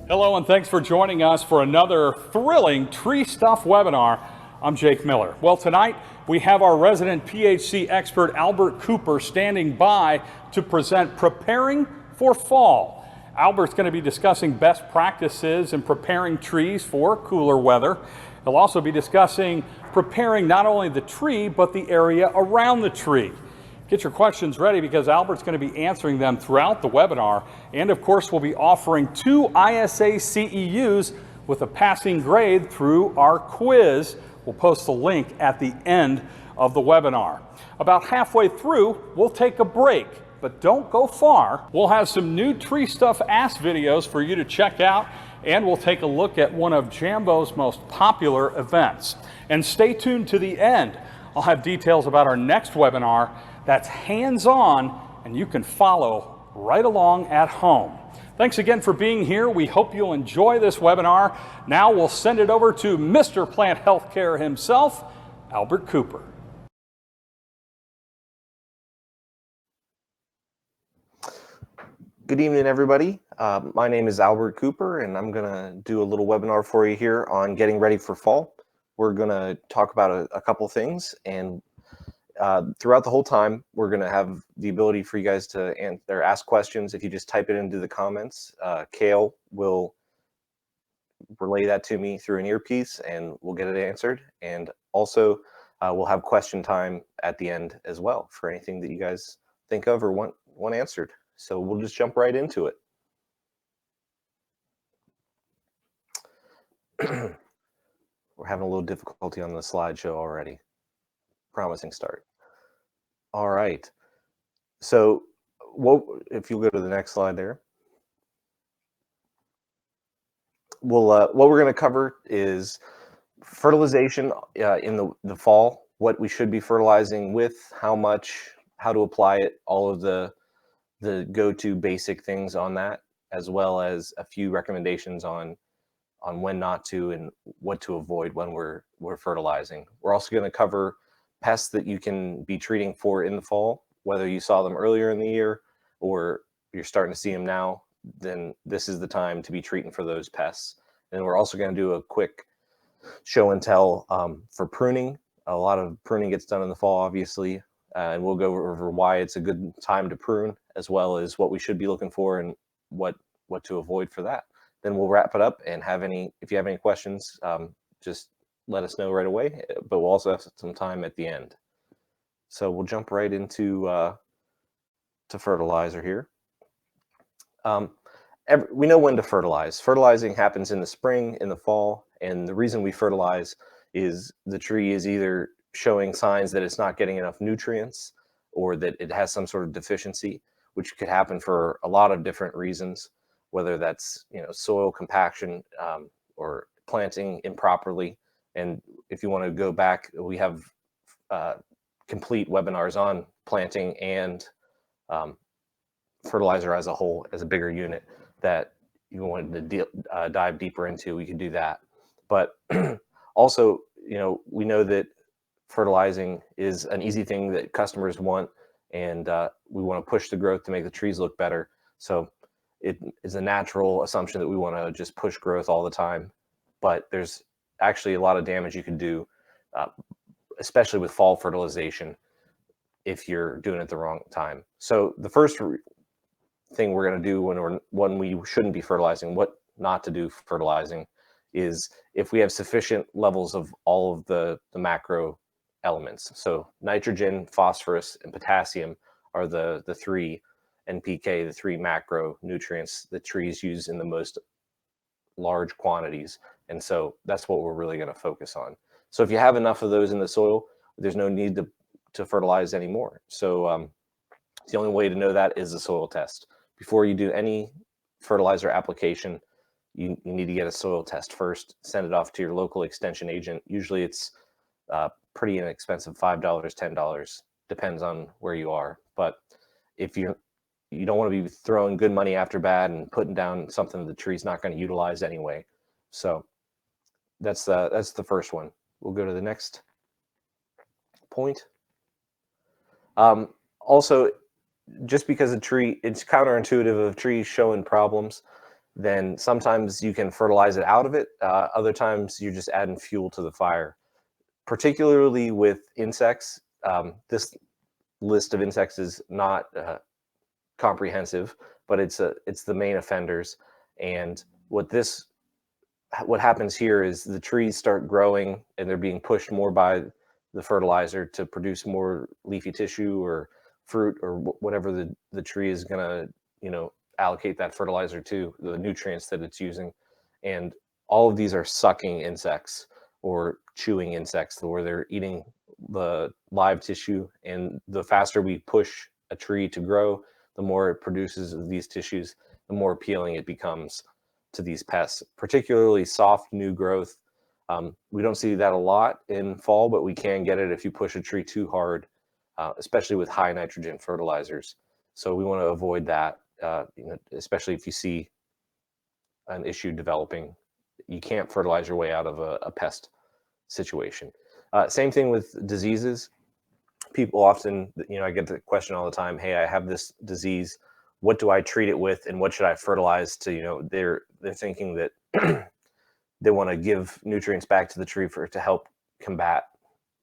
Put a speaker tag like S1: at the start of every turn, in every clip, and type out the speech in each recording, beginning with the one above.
S1: Hello and thanks for joining us for another thrilling TreeStuff webinar. I'm Jake Miller. Well, tonight we have our resident PHC expert Albert Cooper standing by to present Preparing for Fall. Albert's going to be discussing best practices in preparing trees for cooler weather. He'll also be discussing preparing not only the tree but the area around the tree. Get your questions ready because Albert's going to be answering them throughout the webinar. And of course, we'll be offering 2 ISA CEUs with a passing grade through our quiz. We'll post the link at the end of the webinar. About halfway through, we'll take a break, but don't go far. We'll have some new TreeStuff Ask videos for you to check out, and we'll take a look at one of Jambo's most popular events. And stay tuned to the end. I'll have details about our next webinar that's hands-on, and you can follow right along at home. Thanks again for being here. We hope you'll enjoy this webinar. Now we'll send it over to Mr. Plant Healthcare himself, Albert Cooper.
S2: Good evening, everybody. My name is Albert Cooper, and I'm going to do a little webinar for you here on getting ready for fall. We're going to talk about a couple things, and throughout the whole time, we're going to have the ability for you guys to ask questions. If you just type it into the comments, Kale will relay that to me through an earpiece, and we'll get it answered. And also, we'll have question time at the end as well for anything that you guys think of or want answered. So we'll just jump right into it. We're having a little difficulty on the slideshow already. Promising start. All right. So if you go to the next slide there, what we're going to cover is fertilization in the fall, what we should be fertilizing with, how much, how to apply it, all of the go-to basic things on that, as well as a few recommendations on when not to and what to avoid when we're fertilizing. We're also going to cover pests that you can be treating for in the fall, whether you saw them earlier in the year or you're starting to see them now, then this is the time to be treating for those pests. And we're also going to do a quick show and tell for pruning. A lot of pruning gets done in the fall, obviously, and we'll go over why it's a good time to prune, as well as what we should be looking for and what to avoid for that. Then we'll wrap it up and if you have any questions, just let us know right away, but we'll also have some time at the end. So we'll jump right into to fertilizer here. We know when to fertilize. Fertilizing happens in the spring, in the fall, and the reason we fertilize is the tree is either showing signs that it's not getting enough nutrients or that it has some sort of deficiency, which could happen for a lot of different reasons, whether that's soil compaction or planting improperly. And if you want to go back, we have complete webinars on planting and fertilizer as a whole, as a bigger unit that you wanted to dive deeper into. We could do that. But also, we know that fertilizing is an easy thing that customers want, and we want to push the growth to make the trees look better. So it is a natural assumption that we want to just push growth all the time. But there's actually a lot of damage you can do, especially with fall fertilization, if you're doing it the wrong time. So the first thing we're going to do when we shouldn't be fertilizing, what not to do fertilizing, is if we have sufficient levels of all of the macro elements. So nitrogen, phosphorus, and potassium are the three, NPK, the 3 macro nutrients that trees use in the most large quantities. And so that's what we're really going to focus on. So if you have enough of those in the soil, there's no need to fertilize anymore. So the only way to know that is a soil test. Before you do any fertilizer application, you need to get a soil test first, send it off to your local extension agent. Usually it's pretty inexpensive, $5, $10, depends on where you are. But if you don't want to be throwing good money after bad and putting down something the tree's not going to utilize anyway. So that's the first one. We'll go to the next point. Also, just because a tree, it's counterintuitive of trees showing problems. then sometimes you can fertilize it out of it. Other times you're just adding fuel to the fire. Particularly with insects, this list of insects is not comprehensive, but it's the main offenders. And what happens here is the trees start growing and they're being pushed more by the fertilizer to produce more leafy tissue or fruit or whatever the tree is going to, allocate that fertilizer to, the nutrients that it's using. And all of these are sucking insects or chewing insects where they're eating the live tissue. And the faster we push a tree to grow, the more it produces of these tissues, the more appealing it becomes to these pests, particularly soft new growth. We don't see that a lot in fall, but we can get it if you push a tree too hard, especially with high nitrogen fertilizers. So we want to avoid that, especially if you see an issue developing. You can't fertilize your way out of a pest situation. Same thing with diseases. People often, I get the question all the time, hey, I have this disease. What do I treat it with and what should I fertilize to, they're thinking that they want to give nutrients back to the tree to help combat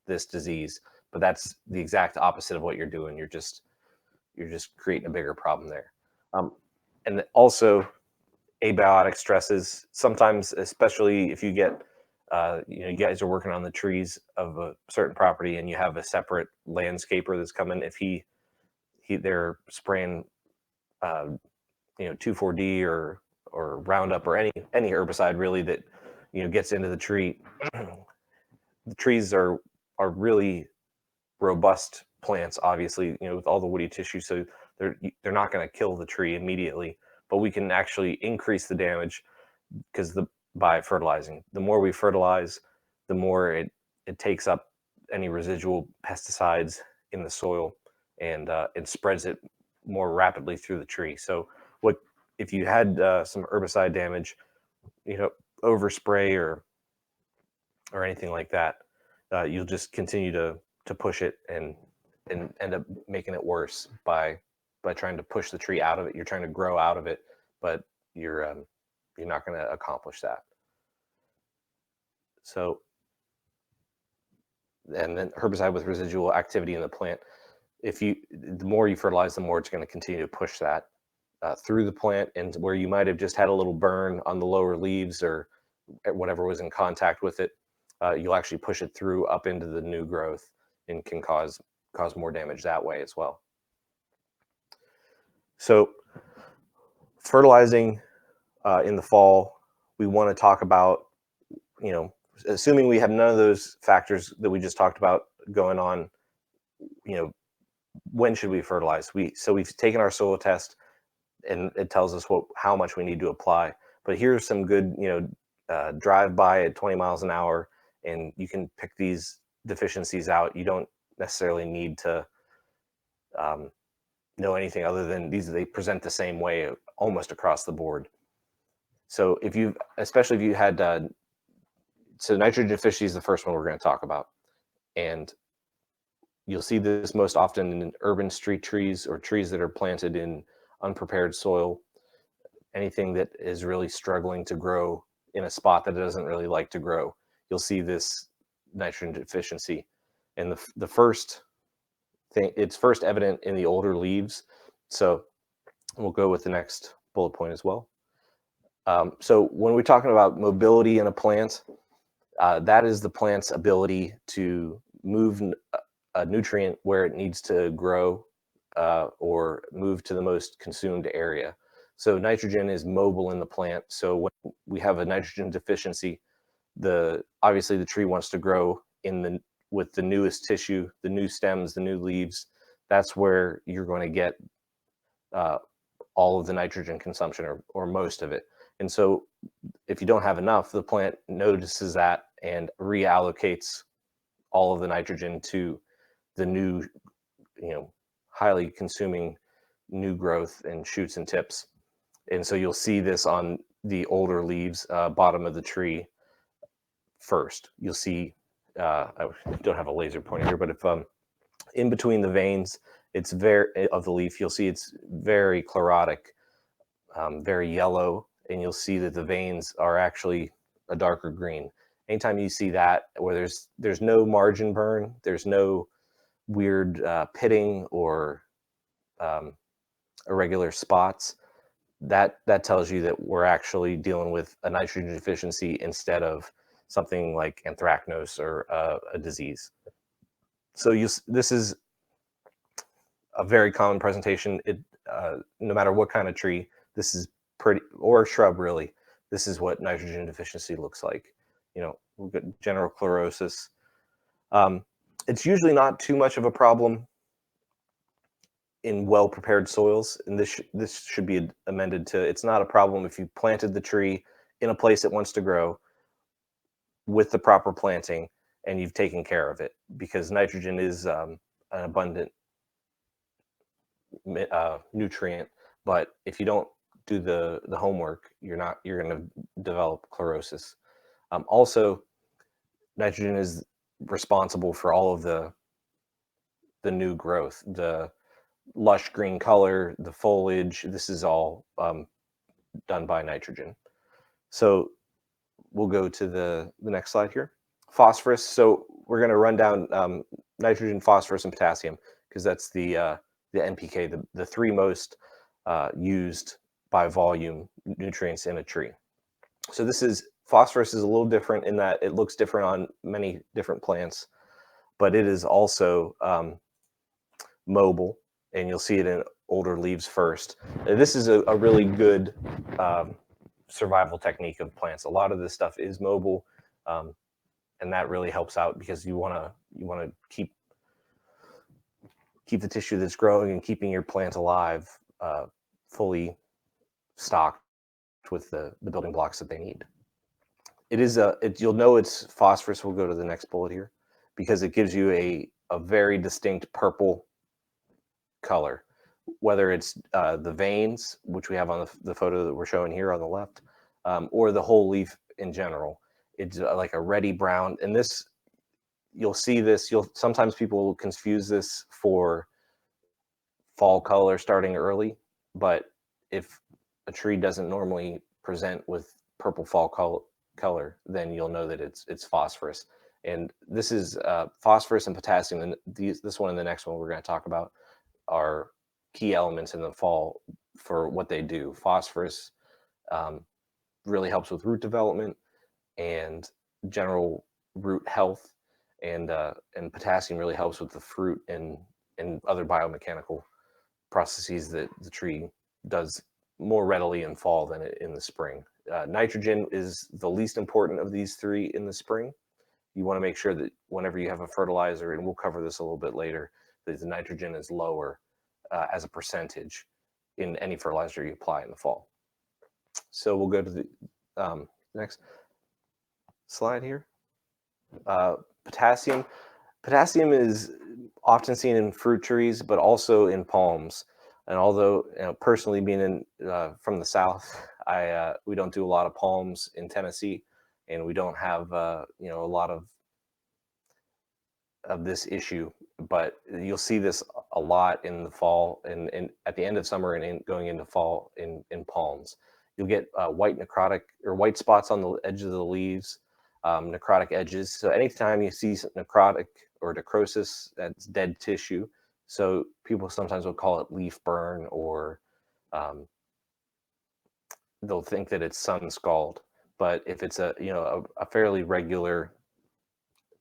S2: this disease. But that's the exact opposite of what you're doing. You're just creating a bigger problem there. And also abiotic stresses, sometimes, especially if you get, you guys are working on the trees of a certain property and you have a separate landscaper that's coming, if they're spraying 2,4-D or Roundup or any herbicide really that gets into the tree. The trees are really robust plants, obviously, with all the woody tissue, so they're not going to kill the tree immediately, but we can actually increase the damage because by fertilizing. The more we fertilize, the more it takes up any residual pesticides in the soil and it spreads it more rapidly through the tree. So if you had some herbicide damage, overspray or anything like that, you'll just continue to push it and end up making it worse by trying to push the tree out of it. You're trying to grow out of it, but you're not going to accomplish that. So, and then herbicide with residual activity in the plant. The more you fertilize, the more it's going to continue to push that through the plant, and where you might have just had a little burn on the lower leaves or whatever was in contact with it, you'll actually push it through up into the new growth and can cause more damage that way as well. So fertilizing in the fall, we want to talk about, assuming we have none of those factors that we just talked about going on, when should we fertilize? So we've taken our soil test and it tells us how much we need to apply. But here's some good, drive by at 20 miles an hour, and you can pick these deficiencies out. You don't necessarily need to know anything other than they present the same way almost across the board. So especially if you had, so nitrogen deficiency is the first one we're going to talk about. And you'll see this most often in urban street trees or trees that are planted in unprepared soil, anything that is really struggling to grow in a spot that it doesn't really like to grow. You'll see this nitrogen deficiency. And the first thing, it's first evident in the older leaves. So we'll go with the next bullet point as well. So when we're talking about mobility in a plant, that is the plant's ability to move a nutrient where it needs to grow or move to the most consumed area. So nitrogen is mobile in the plant. So when we have a nitrogen deficiency, obviously the tree wants to grow with the newest tissue, the new stems, the new leaves. That's where you're going to get all of the nitrogen consumption or most of it. And so if you don't have enough, the plant notices that and reallocates all of the nitrogen to the new, highly consuming new growth and shoots and tips. And so you'll see this on the older leaves, bottom of the tree first. You'll see, I don't have a laser pointer here, but if in between the veins, of the leaf, you'll see it's very chlorotic, very yellow. and you'll see that the veins are actually a darker green. Anytime you see that, where there's no margin burn, there's no weird pitting or irregular spots, that tells you that we're actually dealing with a nitrogen deficiency instead of something like anthracnose or a disease. So this is a very common presentation. No matter what kind of tree, this is pretty, or shrub really, this is what nitrogen deficiency looks like. We've got general chlorosis. It's usually not too much of a problem in well-prepared soils, and this should be amended to, it's not a problem if you planted the tree in a place it wants to grow with the proper planting and you've taken care of it, because nitrogen is an abundant nutrient. But if you don't do the homework, you're going to develop chlorosis. Also, nitrogen is responsible for all of the new growth, the lush green color, the foliage. This is all done by nitrogen. So we'll go to the next slide here. Phosphorus. So we're going to run down nitrogen, phosphorus, and potassium, because that's the NPK, the three most used by volume nutrients in a tree. So phosphorus is a little different in that it looks different on many different plants, but it is also mobile, and you'll see it in older leaves first. This is a really good survival technique of plants. A lot of this stuff is mobile, and that really helps out, because you want to keep the tissue that's growing and keeping your plant alive fully stocked with the building blocks that they need. You'll know it's phosphorus. We'll go to the next bullet here, because it gives you a very distinct purple color, whether it's the veins, which we have on the photo that we're showing here on the left, or the whole leaf in general. It's like a reddy brown, and you'll see this. Sometimes people will confuse this for fall color starting early, but if a tree doesn't normally present with purple fall color, then you'll know that it's phosphorus. And this is phosphorus and potassium, and this one and the next one we're going to talk about are key elements in the fall for what they do. Phosphorus really helps with root development and general root health, and potassium really helps with the fruit and other biomechanical processes that the tree does more readily in fall than in the spring. Nitrogen is the least important of these three in the spring. You want to make sure that whenever you have a fertilizer, and we'll cover this a little bit later, that the nitrogen is lower as a percentage in any fertilizer you apply in the fall. So we'll go to the next slide here. Potassium. Potassium is often seen in fruit trees, but also in palms. And although, personally being from the South, we don't do a lot of palms in Tennessee, and we don't have a lot of this issue. But you'll see this a lot in the fall and at the end of summer and going into fall in palms. You'll get white necrotic or white spots on the edge of the leaves, necrotic edges. So anytime you see necrotic or necrosis, that's dead tissue. So people sometimes will call it leaf burn, or they'll think that it's sun scald. But if it's a fairly regular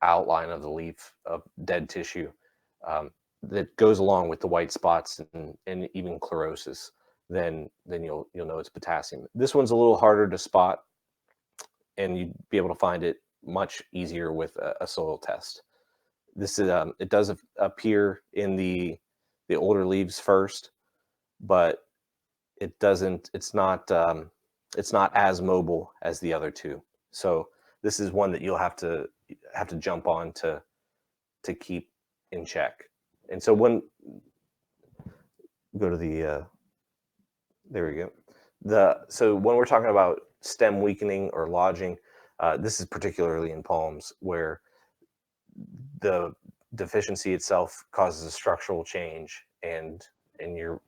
S2: outline of the leaf of dead tissue that goes along with the white spots and even chlorosis, then you'll know it's potassium. This one's a little harder to spot, and you'd be able to find it much easier with a soil test. This is it does appear in the older leaves first, but it doesn't. It's not as mobile as the other two. So this is one that you'll have to jump on to keep in check. And so go to the there we go. So when we're talking about stem weakening or lodging, this is particularly in palms, where the deficiency itself causes a structural change, and you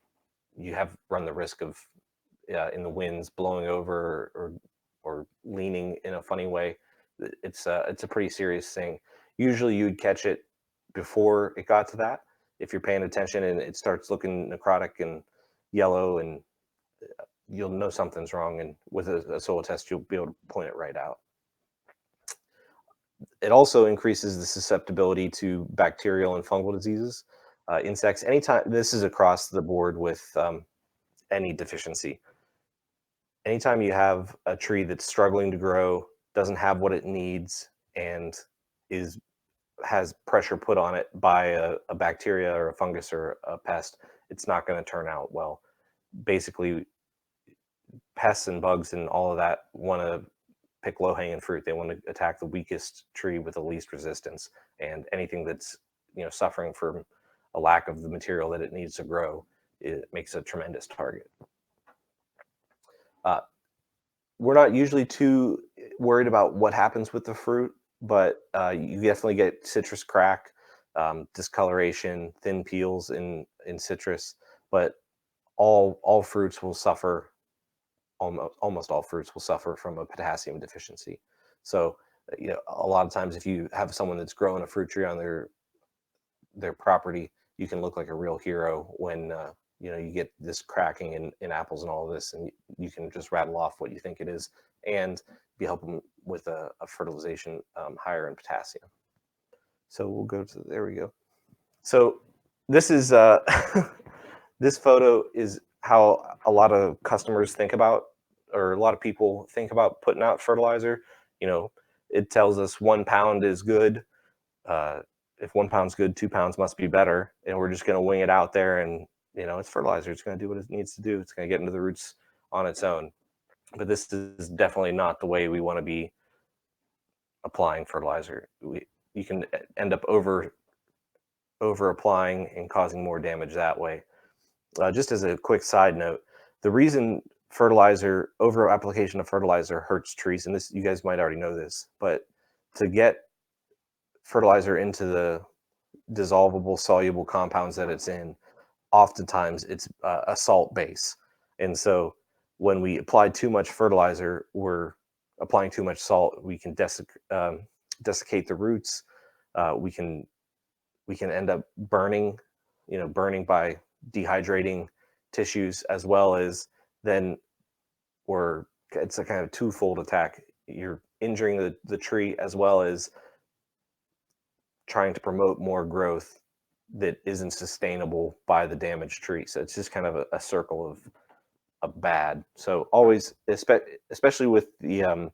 S2: have run the risk of in the winds, blowing over or leaning in a funny way, it's a pretty serious thing. Usually you'd catch it before it got to that if you're paying attention and it starts looking necrotic and yellow, and you'll know something's wrong. And with a soil test, you'll be able to point it right out. It also increases the susceptibility to bacterial and fungal diseases, insects. Anytime, this is across the board with any deficiency. Anytime you have a tree that's struggling to grow, doesn't have what it needs, and is has pressure put on it by a bacteria or a fungus or a pest, it's not going to turn out well. Basically, pests and bugs and all of that want to pick low-hanging fruit. They want to attack the weakest tree with the least resistance, and anything that's suffering from a lack of the material that it needs to grow, it makes a tremendous target. We're not usually too worried about what happens with the fruit, but you definitely get citrus crack, discoloration, thin peels in citrus. But all fruits will suffer. Almost all fruits will suffer from a potassium deficiency. So a lot of times if you have someone that's growing a fruit tree on their property, you can look like a real hero when you get this cracking in apples and all of this, and you can just rattle off what you think it is and be helping with a fertilization higher in potassium. So we'll go to, there we go. So this is this photo is how a lot of customers think about, or a lot of people think about putting out fertilizer. It tells us 1 pound is good. If 1 pound's good, 2 pounds must be better, and we're just going to wing it out there, and it's fertilizer. It's going to do what it needs to do. It's going to get into the roots on its own. But this is definitely not the way we want to be applying fertilizer. You can end up over applying and causing more damage that way. Just as a quick side note, the reason over application of fertilizer hurts trees, and this, you guys might already know this, but to get fertilizer into the dissolvable, soluble compounds that it's in, oftentimes it's a salt base. And so when we apply too much fertilizer, we're applying too much salt. We can desiccate the roots. We can end up burning by dehydrating tissues, as well as then it's a kind of twofold attack. You're injuring the tree, as well as trying to promote more growth that isn't sustainable by the damaged tree. So it's just kind of a circle of bad. So always, especially with the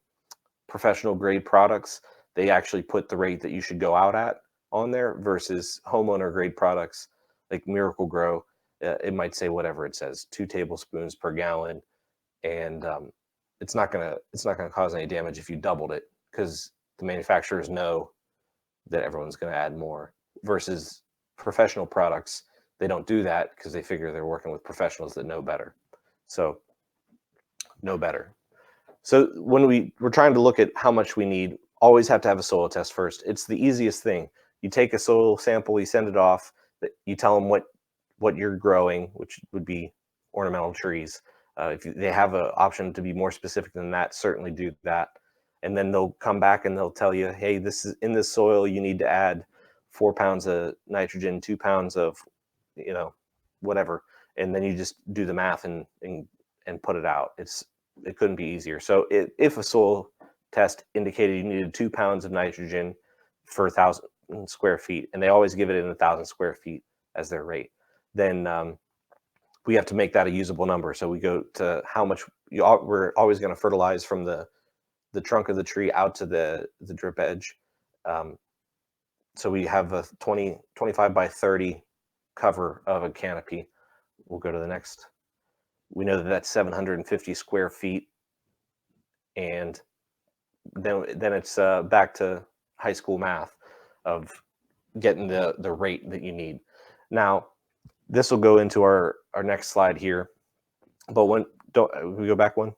S2: professional grade products, they actually put the rate that you should go out at on there, versus homeowner grade products like Miracle Grow. It might say whatever it says, 2 tablespoons per gallon, and it's not gonna cause any damage if you doubled it, because the manufacturers know that everyone's going to add more. Versus professional products, they don't do that because they figure they're working with professionals that know better. So know better. So when we're trying to look at how much we need, always have to have a soil test first. It's the easiest thing. You take a soil sample, you send it off, you tell them what you're growing, which would be ornamental trees. If they have an option to be more specific than that, certainly do that. And then they'll come back and they'll tell you, hey, this is in this soil, you need to add 4 pounds of nitrogen, 2 pounds of, whatever. And then you just do the math and put it out. It couldn't be easier. So if a soil test indicated you needed 2 pounds of nitrogen for 1,000 square feet, and they always give it in 1,000 square feet as their rate, then we have to make that a usable number. So we go to how much we're always going to fertilize from the trunk of the tree out to the drip edge. So we have a 25 by 30 cover of a canopy. We'll go to the next. We know that that's 750 square feet. And then it's back to high school math of getting the rate that you need. Now, this will go into our next slide here. But we go back one?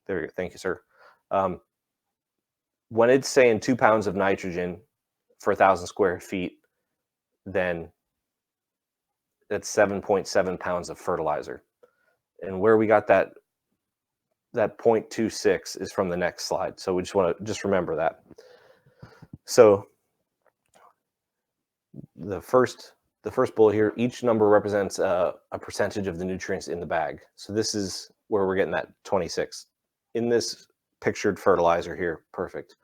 S2: There we go. Thank you, sir. When it's saying 2 pounds of nitrogen for 1,000 square feet, then that's 7.7 pounds of fertilizer. And where we got that that 0.26 is from the next slide. So we just want to just remember that. So the first bullet here, each number represents a percentage of the nutrients in the bag. So this is where we're getting that 26. In this pictured fertilizer here, perfect.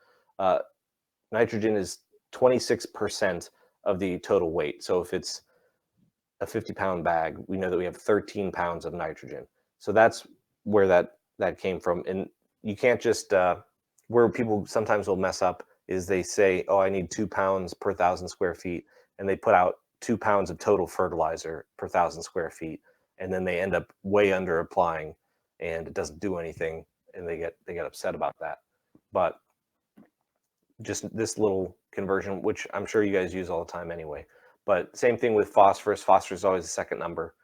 S2: Nitrogen is 26% of the total weight. So if it's a 50-pound bag, we know that we have 13 pounds of nitrogen. So that's where that came from. And you can't just, where people sometimes will mess up is they say, oh, I need 2 pounds per 1,000 square feet. And they put out 2 pounds of total fertilizer per 1,000 square feet. And then they end up way under applying and it doesn't do anything. And they get upset about that. But just this little conversion, which I'm sure you guys use all the time anyway. But same thing with phosphorus. Phosphorus is always the second number,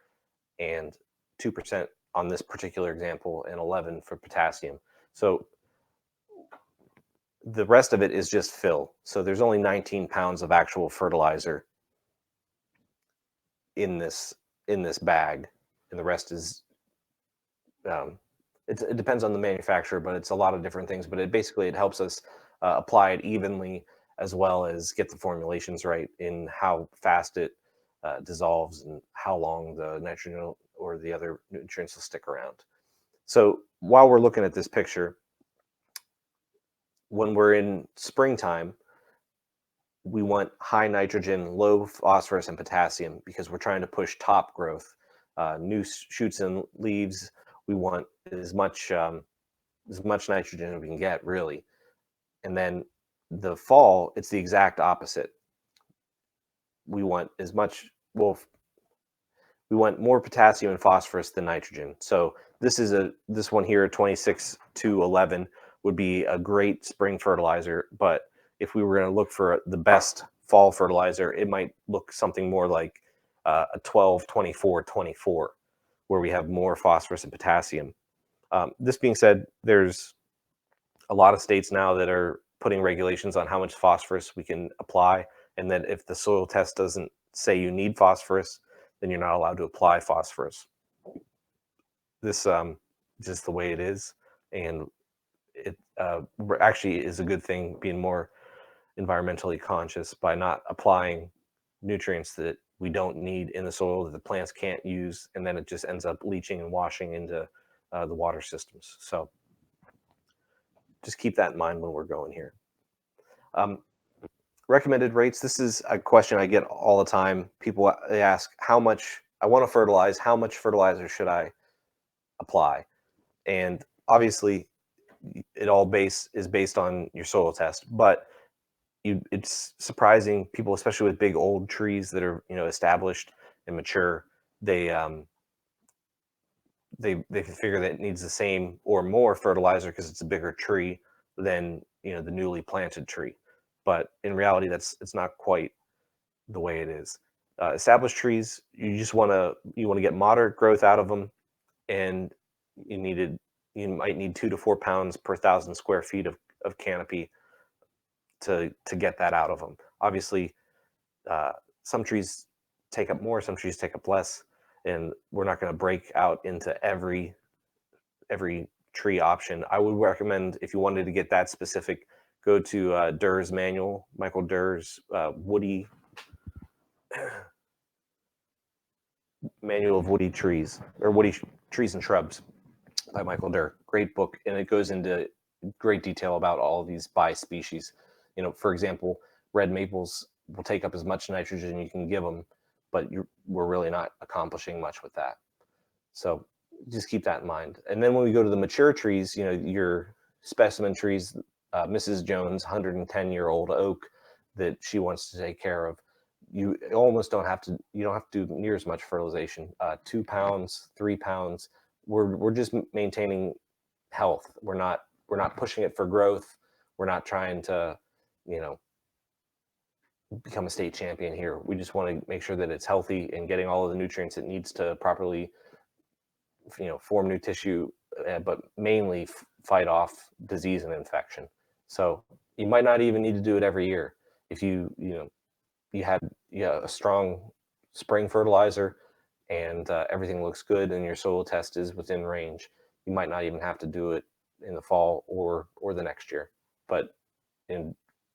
S2: and 2% on this particular example, and 11 for potassium. So the rest of it is just fill. So there's only 19 pounds of actual fertilizer in this bag, and the rest is it depends on the manufacturer, but it's a lot of different things. But it helps us apply it evenly, as well as get the formulations right in how fast it dissolves and how long the nitrogen or the other nutrients will stick around. So while we're looking at this picture, when we're in springtime, we want high nitrogen, low phosphorus and potassium because we're trying to push top growth, new shoots and leaves. We want as much nitrogen as we can get, really. And then the fall, it's the exact opposite. We want we want more potassium and phosphorus than nitrogen. So this one here, 26 to 11, would be a great spring fertilizer. But if we were going to look for the best fall fertilizer, it might look something more like a 12, 24, 24, where we have more phosphorus and potassium. This being said, there's a lot of states now that are putting regulations on how much phosphorus we can apply, and that if the soil test doesn't say you need phosphorus, then you're not allowed to apply phosphorus. This just the way it is, and it actually is a good thing, being more environmentally conscious by not applying nutrients that we don't need in the soil that the plants can't use, and then it just ends up leaching and washing into the water systems. So just keep that in mind when we're going here. Recommended rates. This is a question I get all the time. People, they ask, how much I want to fertilize, how much fertilizer should I apply? And obviously it all is based on your soil test, but it's surprising people, especially with big old trees that are, established and mature, they figure that it needs the same or more fertilizer because it's a bigger tree than the newly planted tree. But in reality, it's not quite the way it is. Established trees, you want to get moderate growth out of them, and you might need 2 to 4 pounds per 1,000 square feet of canopy to get that out of them. Obviously, some trees take up more, some trees take up less, and we're not going to break out into every tree option. I would recommend, if you wanted to get that specific, go to Durr's manual, Michael Durr's woody manual of woody trees, or woody trees and shrubs by Michael Durr. Great book, and it goes into great detail about all of these by species. For example, red maples will take up as much nitrogen you can give them, but we're really not accomplishing much with that. So just keep that in mind. And then when we go to the mature trees, your specimen trees, Mrs. Jones, 110-year-old oak that she wants to take care of, you almost don't have to do near as much fertilization. 2 pounds, 3 pounds. We're just maintaining health. We're not pushing it for growth. We're not trying to, become a state champion here. We just want to make sure that it's healthy and getting all of the nutrients it needs to properly, form new tissue, but mainly fight off disease and infection. So you might not even need to do it every year. If you had a strong spring fertilizer and everything looks good and your soil test is within range, you might not even have to do it in the fall or the next year. But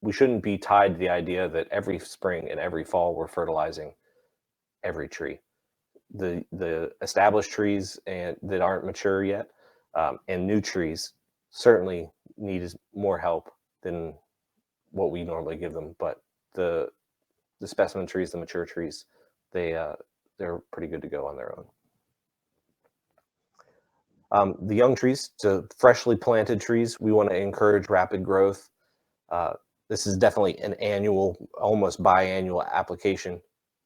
S2: we shouldn't be tied to the idea that every spring and every fall we're fertilizing every tree. The established trees and that aren't mature yet, and new trees certainly need more help than what we normally give them. But the specimen trees, the mature trees, they're pretty good to go on their own. The young trees, so freshly planted trees, we want to encourage rapid growth. This is definitely an annual, almost biannual application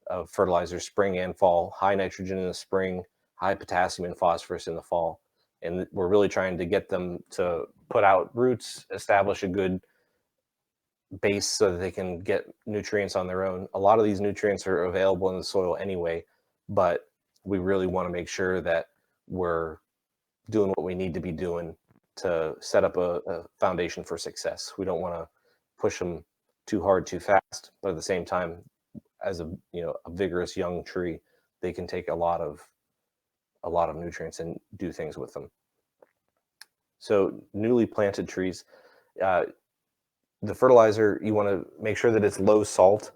S2: of fertilizers, spring and fall. High nitrogen in the spring, high potassium and phosphorus in the fall. And we're really trying to get them to put out roots, establish a good base so that they can get nutrients on their own. A lot of these nutrients are available in the soil anyway, but we really want to make sure that we're doing what we need to be doing to set up a foundation for success. We don't want to push them too hard too fast, but at the same time, as a vigorous young tree, they can take a lot of nutrients and do things with them. So newly planted trees, the fertilizer, you want to make sure that it's low salt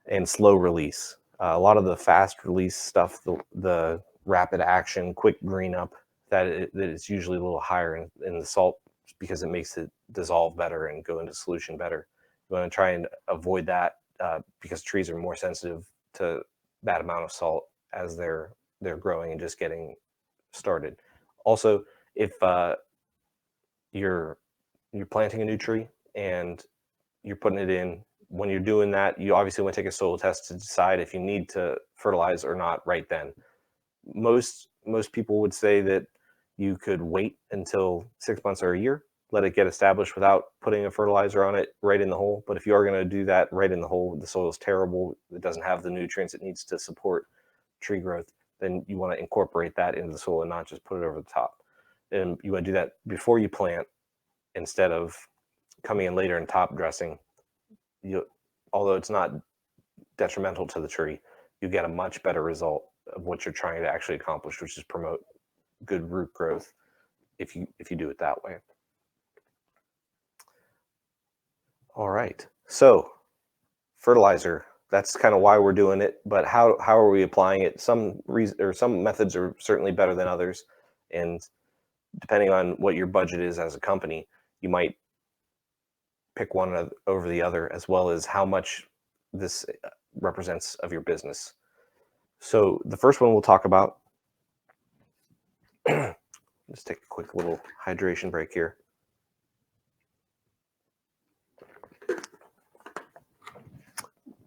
S2: and slow release. A lot of the fast release stuff, the rapid action, quick green up, that it's usually a little higher in the salt because it makes it dissolve better and go into solution better. You want to try and avoid that because trees are more sensitive to that amount of salt as they're growing and just getting started. Also, if you're planting a new tree and you're putting it in, when you're doing that, you obviously want to take a soil test to decide if you need to fertilize or not right then. Most people would say that you could wait until 6 months or a year, let it get established without putting a fertilizer on it right in the hole. But if you are going to do that right in the hole, the soil is terrible, it doesn't have the nutrients it needs to support tree growth, then you want to incorporate that into the soil and not just put it over the top. And you want to do that before you plant instead of coming in later and top dressing. Although it's not detrimental to the tree, you get a much better result of what you're trying to actually accomplish, which is promote good root growth if you do it that way. All right, so fertilizer, that's kind of why we're doing it, but how are we applying it? Some methods are certainly better than others, and depending on what your budget is as a company, you might pick one over the other, as well as how much this represents of your business. So the first one we'll talk about, let's take a quick little hydration break here.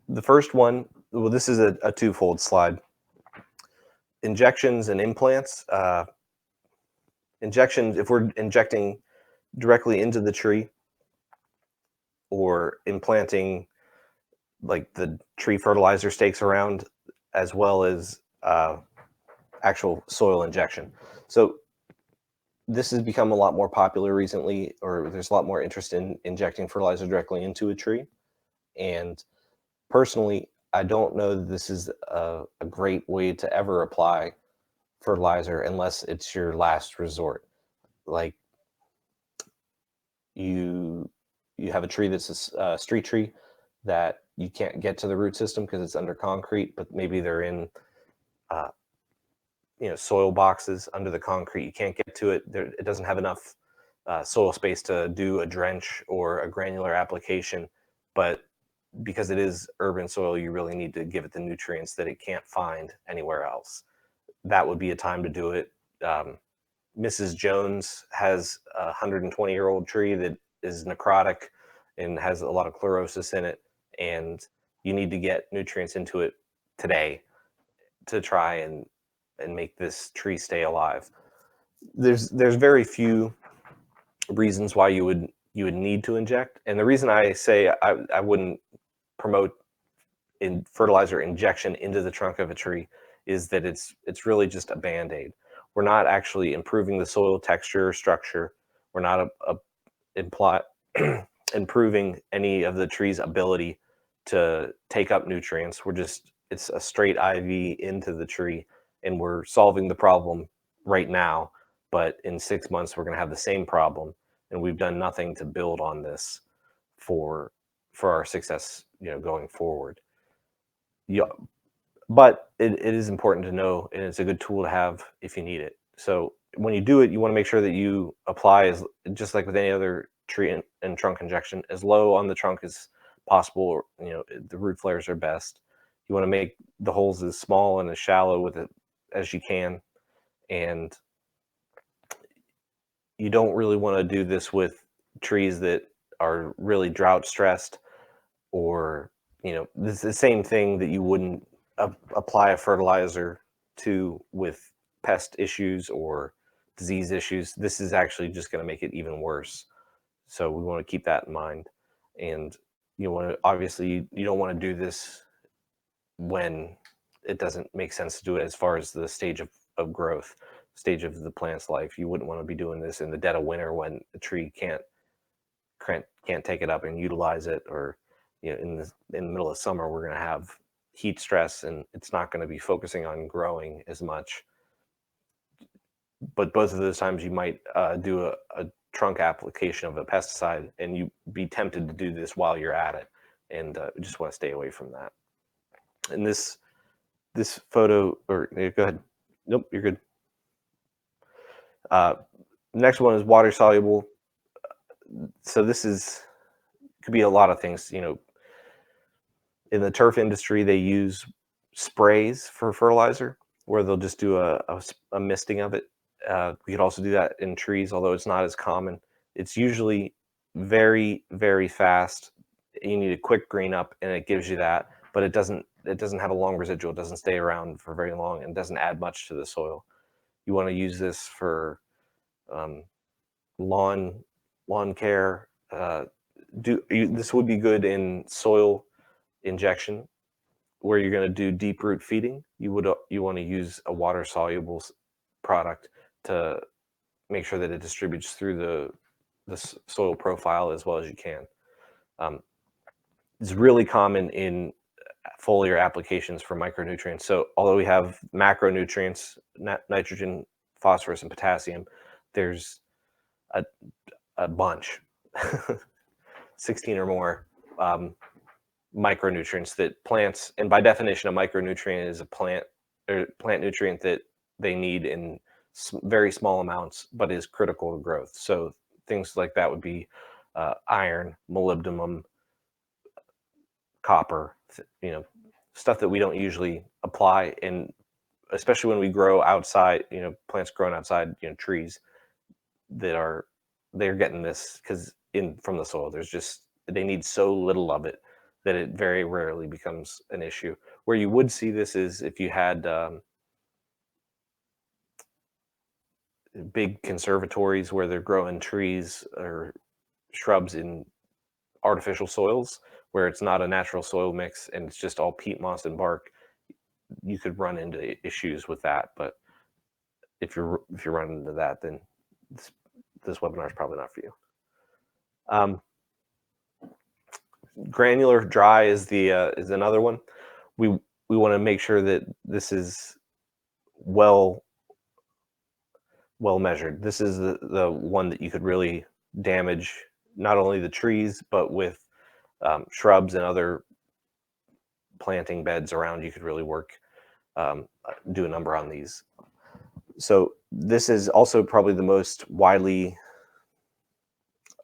S2: The first one, well, this is a twofold slide. Injections and implants. Injections, if we're injecting directly into the tree or implanting like the tree fertilizer stakes around, as well as actual soil injection. So this has become a lot more popular recently, or there's a lot more interest in injecting fertilizer directly into a tree. And personally, I don't know that this is a great way to ever apply fertilizer unless it's your last resort. Like you have a tree that's a street tree that you can't get to the root system because it's under concrete, but maybe they're in soil boxes under the concrete. You can't get to it. It doesn't have enough soil space to do a drench or a granular application, but because it is urban soil, you really need to give it the nutrients that it can't find anywhere else. That would be a time to do it. Mrs. Jones has a 120-year-old tree that is necrotic and has a lot of chlorosis in it, and you need to get nutrients into it today to try and make this tree stay alive. There's very few reasons why you would need to inject, and the reason I say I wouldn't promote fertilizer injection into the trunk of a tree is that it's really just a band-aid. We're not actually improving the soil texture or structure. We're not improving any of the tree's ability to take up nutrients. It's a straight IV into the tree, and we're solving the problem right now, but in 6 months we're going to have the same problem, and we've done nothing to build on this for our success, going forward. Yeah, but it is important to know, and it's a good tool to have if you need it. So when you do it, you want to make sure that you apply, as just like with any other tree and trunk injection, as low on the trunk as possible. Or, the root flares are best. You want to make the holes as small and as shallow with it as you can, and you don't really want to do this with trees that are really drought stressed, or this is the same thing that you wouldn't apply a fertilizer to with pest issues or disease issues. This is actually just going to make it even worse. So we want to keep that in mind. And you want to, obviously, you don't want to do this when it doesn't make sense to do it as far as the stage of growth, stage of the plant's life. You wouldn't want to be doing this in the dead of winter when a tree can't take it up and utilize it, or in the middle of summer we're going to have heat stress and it's not going to be focusing on growing as much. But both of those times you might do a trunk application of a pesticide, and you be tempted to do this while you're at it, and just want to stay away from that. And this photo, or go ahead. Nope, you're good. Next one is water soluble. So this could be a lot of things. In the turf industry, they use sprays for fertilizer, where they'll just do a misting of it. We could also do that in trees, although it's not as common. It's usually very, very fast. You need a quick green up, and it gives you that, but it doesn't have a long residual. It doesn't stay around for very long, and doesn't add much to the soil. You want to use this for lawn care. This would be good in soil injection, where you're going to do deep root feeding. You want to use a water soluble product to make sure that it distributes through the soil profile as well as you can. It's really common in foliar applications for micronutrients. So although we have macronutrients, nitrogen, phosphorus, and potassium, there's a bunch, 16 or more micronutrients that plants, and by definition, a micronutrient is a plant nutrient that they need in very small amounts, but is critical to growth. So things like that would be iron, molybdenum, copper, stuff that we don't usually apply, and especially when we grow outside, plants growing outside, trees they're getting this because from the soil. They need so little of it that it very rarely becomes an issue. Where you would see this is if you had big conservatories where they're growing trees or shrubs in artificial soils, where it's not a natural soil mix and it's just all peat moss and bark. You could run into issues with that. But if you're running into that, then this webinar is probably not for you. Granular dry is another one. We want to make sure that this is well measured. This is the one that you could really damage not only the trees, but with shrubs and other planting beds around. You could really do a number on these. So this is also probably the most widely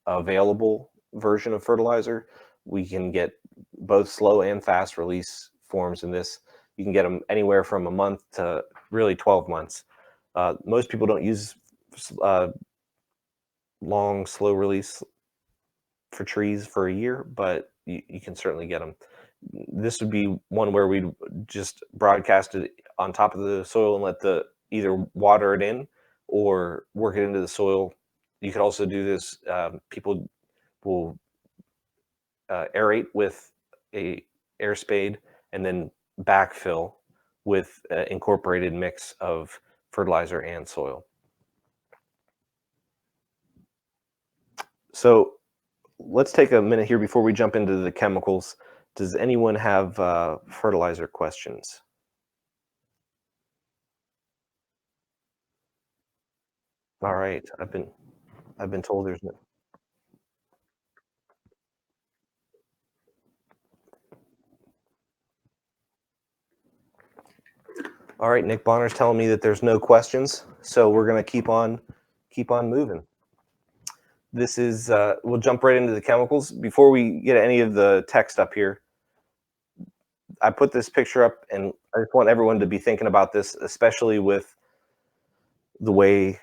S2: available version of fertilizer. We can get both slow and fast release forms in this. You can get them anywhere from a month to really 12 months. Most people don't use long, slow release for trees for a year, but you can certainly get them. This would be one where we'd just broadcast it on top of the soil and let either water it in or work it into the soil. You could also do this. People will aerate with a air spade and then backfill with incorporated mix of fertilizer and soil. So let's take a minute here before we jump into the chemicals. Does anyone have fertilizer questions? All right. I've been told there's no. All right, Nick Bonner's telling me that there's no questions, so we're gonna keep on moving. This is we'll jump right into the chemicals. Before we get any of the text up here, I put this picture up, and I just want everyone to be thinking about this, especially with the way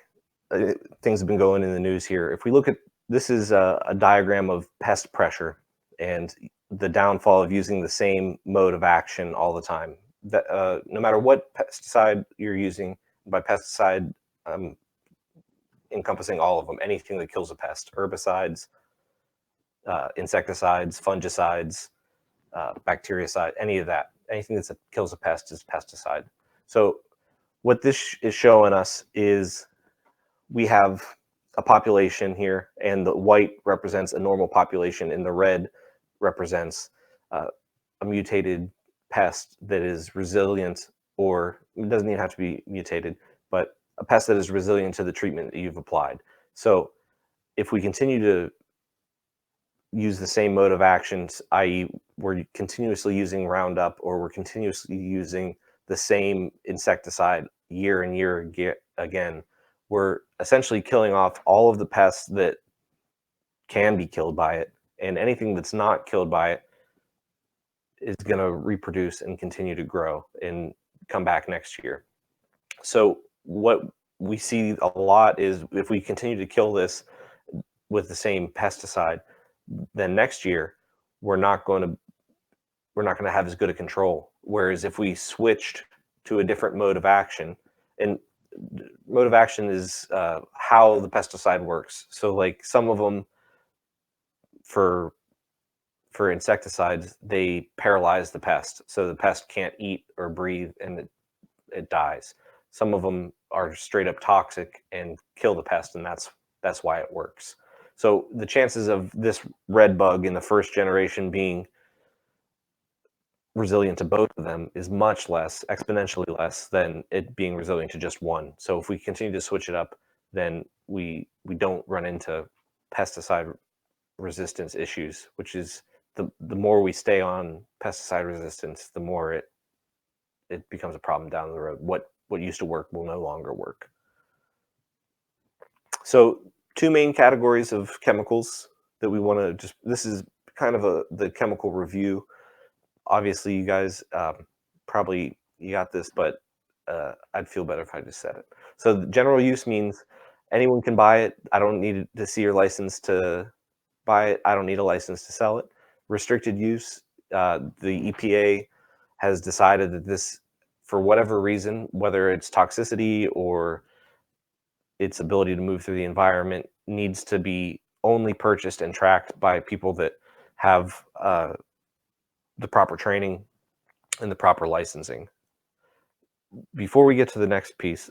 S2: things have been going in the news here. If we look at this is a diagram of pest pressure and the downfall of using the same mode of action all the time. That no matter what pesticide you're using, by pesticide, I'm encompassing all of them, anything that kills a pest, herbicides, insecticides, fungicides, bactericide, any of that, anything that kills a pest is pesticide. So what this is showing us is we have a population here, and the white represents a normal population, and the red represents a mutated pest that is resilient, or it doesn't even have to be mutated, but a pest that is resilient to the treatment that you've applied. So if we continue to use the same mode of actions, i.e., we're continuously using Roundup, or we're continuously using the same insecticide year and year again, we're essentially killing off all of the pests that can be killed by it, and anything that's not killed by it is going to reproduce and continue to grow and come back next year. So what we see a lot is if we continue to kill this with the same pesticide, then next year we're not going to have as good a control. Whereas if we switched to a different mode of action, and mode of action is how the pesticide works. So like some of them for insecticides, they paralyze the pest, so the pest can't eat or breathe, and it dies. Some of them are straight up toxic and kill the pest, and that's why it works. So the chances of this red bug in the first generation being resilient to both of them is much less, exponentially less than it being resilient to just one. So if we continue to switch it up, then we don't run into pesticide resistance issues, which is the more we stay on pesticide resistance, the more it becomes a problem down the road. What used to work will no longer work. So two main categories of chemicals that we want to just, this is kind of the chemical review. Obviously you guys probably you got this, but I'd feel better if I just said it. So the general use means anyone can buy it. I don't need to see your license to buy it. I don't need a license to sell it. Restricted use, the EPA has decided that this, for whatever reason, whether it's toxicity or its ability to move through the environment, needs to be only purchased and tracked by people that have the proper training and the proper licensing. Before we get to the next piece,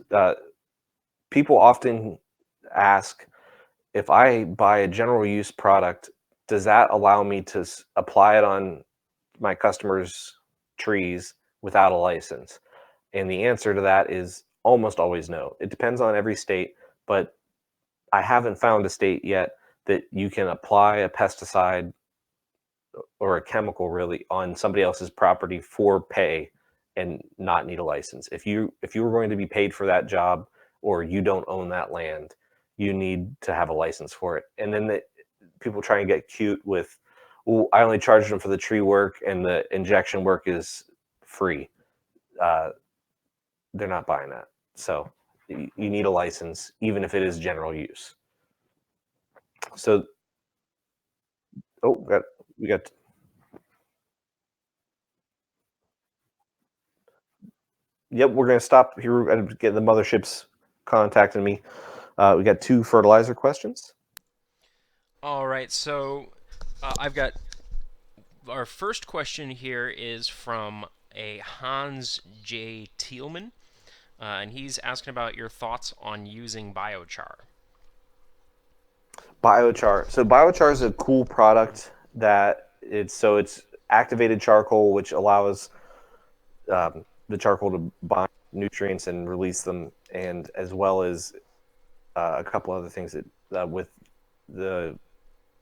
S2: people often ask, if I buy a general use product, does that allow me to apply it on my customers' trees without a license? And the answer to that is almost always no. It depends on every state, but I haven't found a state yet that you can apply a pesticide or a chemical really on somebody else's property for pay and not need a license. If you were going to be paid for that job, or you don't own that land, you need to have a license for it. And then people try and get cute with, well, I only charged them for the tree work and the injection work is free. They're not buying that. So you need a license, even if it is general use. So, we got. Yep, we're gonna stop here and get the mothership's contacting me. We got two fertilizer questions.
S3: All right, so I've got our first question here is from a Hans J. Thielman, and he's asking about your thoughts on using biochar.
S2: Biochar. So biochar is a cool product that it's activated charcoal, which allows the charcoal to bind nutrients and release them, and as well as a couple other things that with the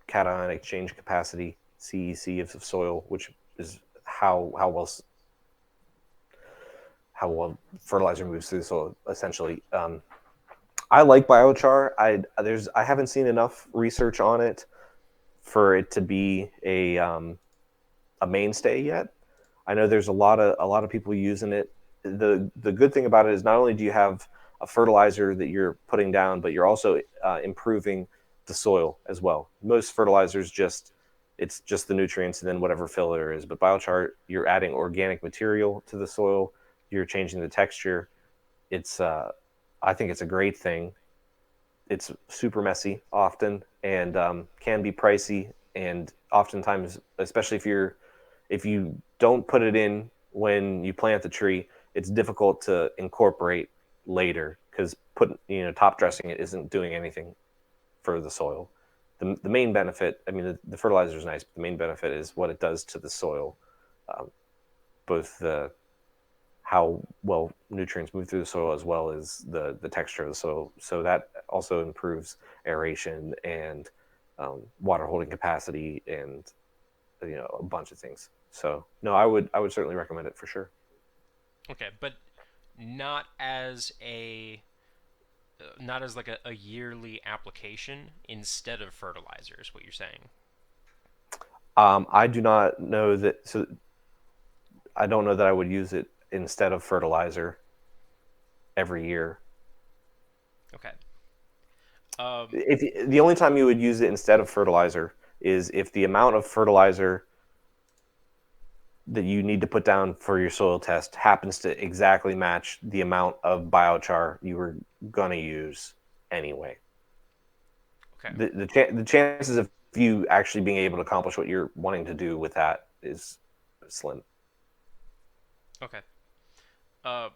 S2: cation exchange capacity (CEC) of soil, which is how well fertilizer moves through the soil. Essentially, I like biochar. I haven't seen enough research on it for it to be a mainstay yet. I know there's a lot of people using it. The good thing about it is not only do you have a fertilizer that you're putting down, but you're also improving the soil as well. Most fertilizers it's just the nutrients and then whatever filler is. But biochar, you're adding organic material to the soil. You're changing the texture. It's I think it's a great thing. It's super messy often and can be pricey, and oftentimes, especially if you don't put it in when you plant the tree, it's difficult to incorporate later because top dressing it isn't doing anything for the soil. The main benefit, I mean, the fertilizer is nice, but the main benefit is what it does to the soil, both the how well nutrients move through the soil as well as the texture of the soil. So that also improves aeration and water holding capacity and a bunch of things. So no, I would certainly recommend it for sure.
S3: Okay, but not as a not as like a yearly application instead of fertilizers. What you're saying?
S2: I do not know that. So I don't know that I would use it instead of fertilizer every year.
S3: Okay. Um,
S2: If the only time you would use it instead of fertilizer is if the amount of fertilizer that you need to put down for your soil test happens to exactly match the amount of biochar you were gonna use anyway.
S3: okay.
S2: The chances of you actually being able to accomplish what you're wanting to do with that is slim.
S3: Okay. Uh,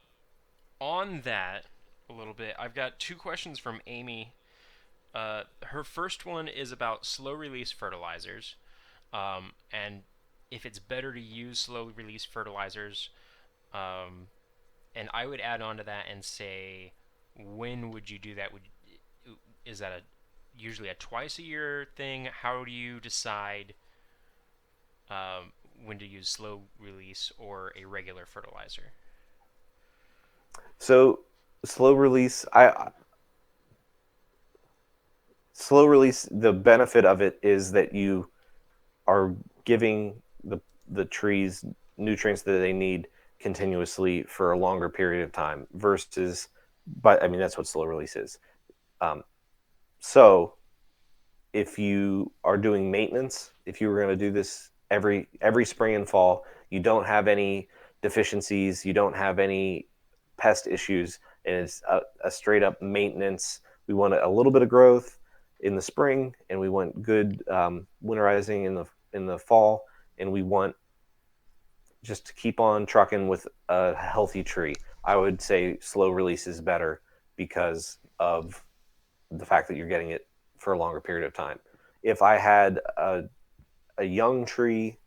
S3: on that a little bit, I've got two questions from Amy. Her first one is about slow release fertilizers, and if it's better to use slow release fertilizers. Um, and I would add on to that and say, when would you do that? Is that usually a twice a year thing? How do you decide when to use slow release or a regular fertilizer?
S2: So slow release, slow release. The benefit of it is that you are giving the trees nutrients that they need continuously for a longer period of time versus, but I mean that's what slow release is. Um, so if you are doing maintenance, if you were going to do this every spring and fall, you don't have any deficiencies, you don't have any pest issues, and it's a straight up maintenance. We want a little bit of growth in the spring, and we want good winterizing in the fall, and we want just to keep on trucking with a healthy tree. I would say slow release is better because of the fact that you're getting it for a longer period of time. If I had a young tree,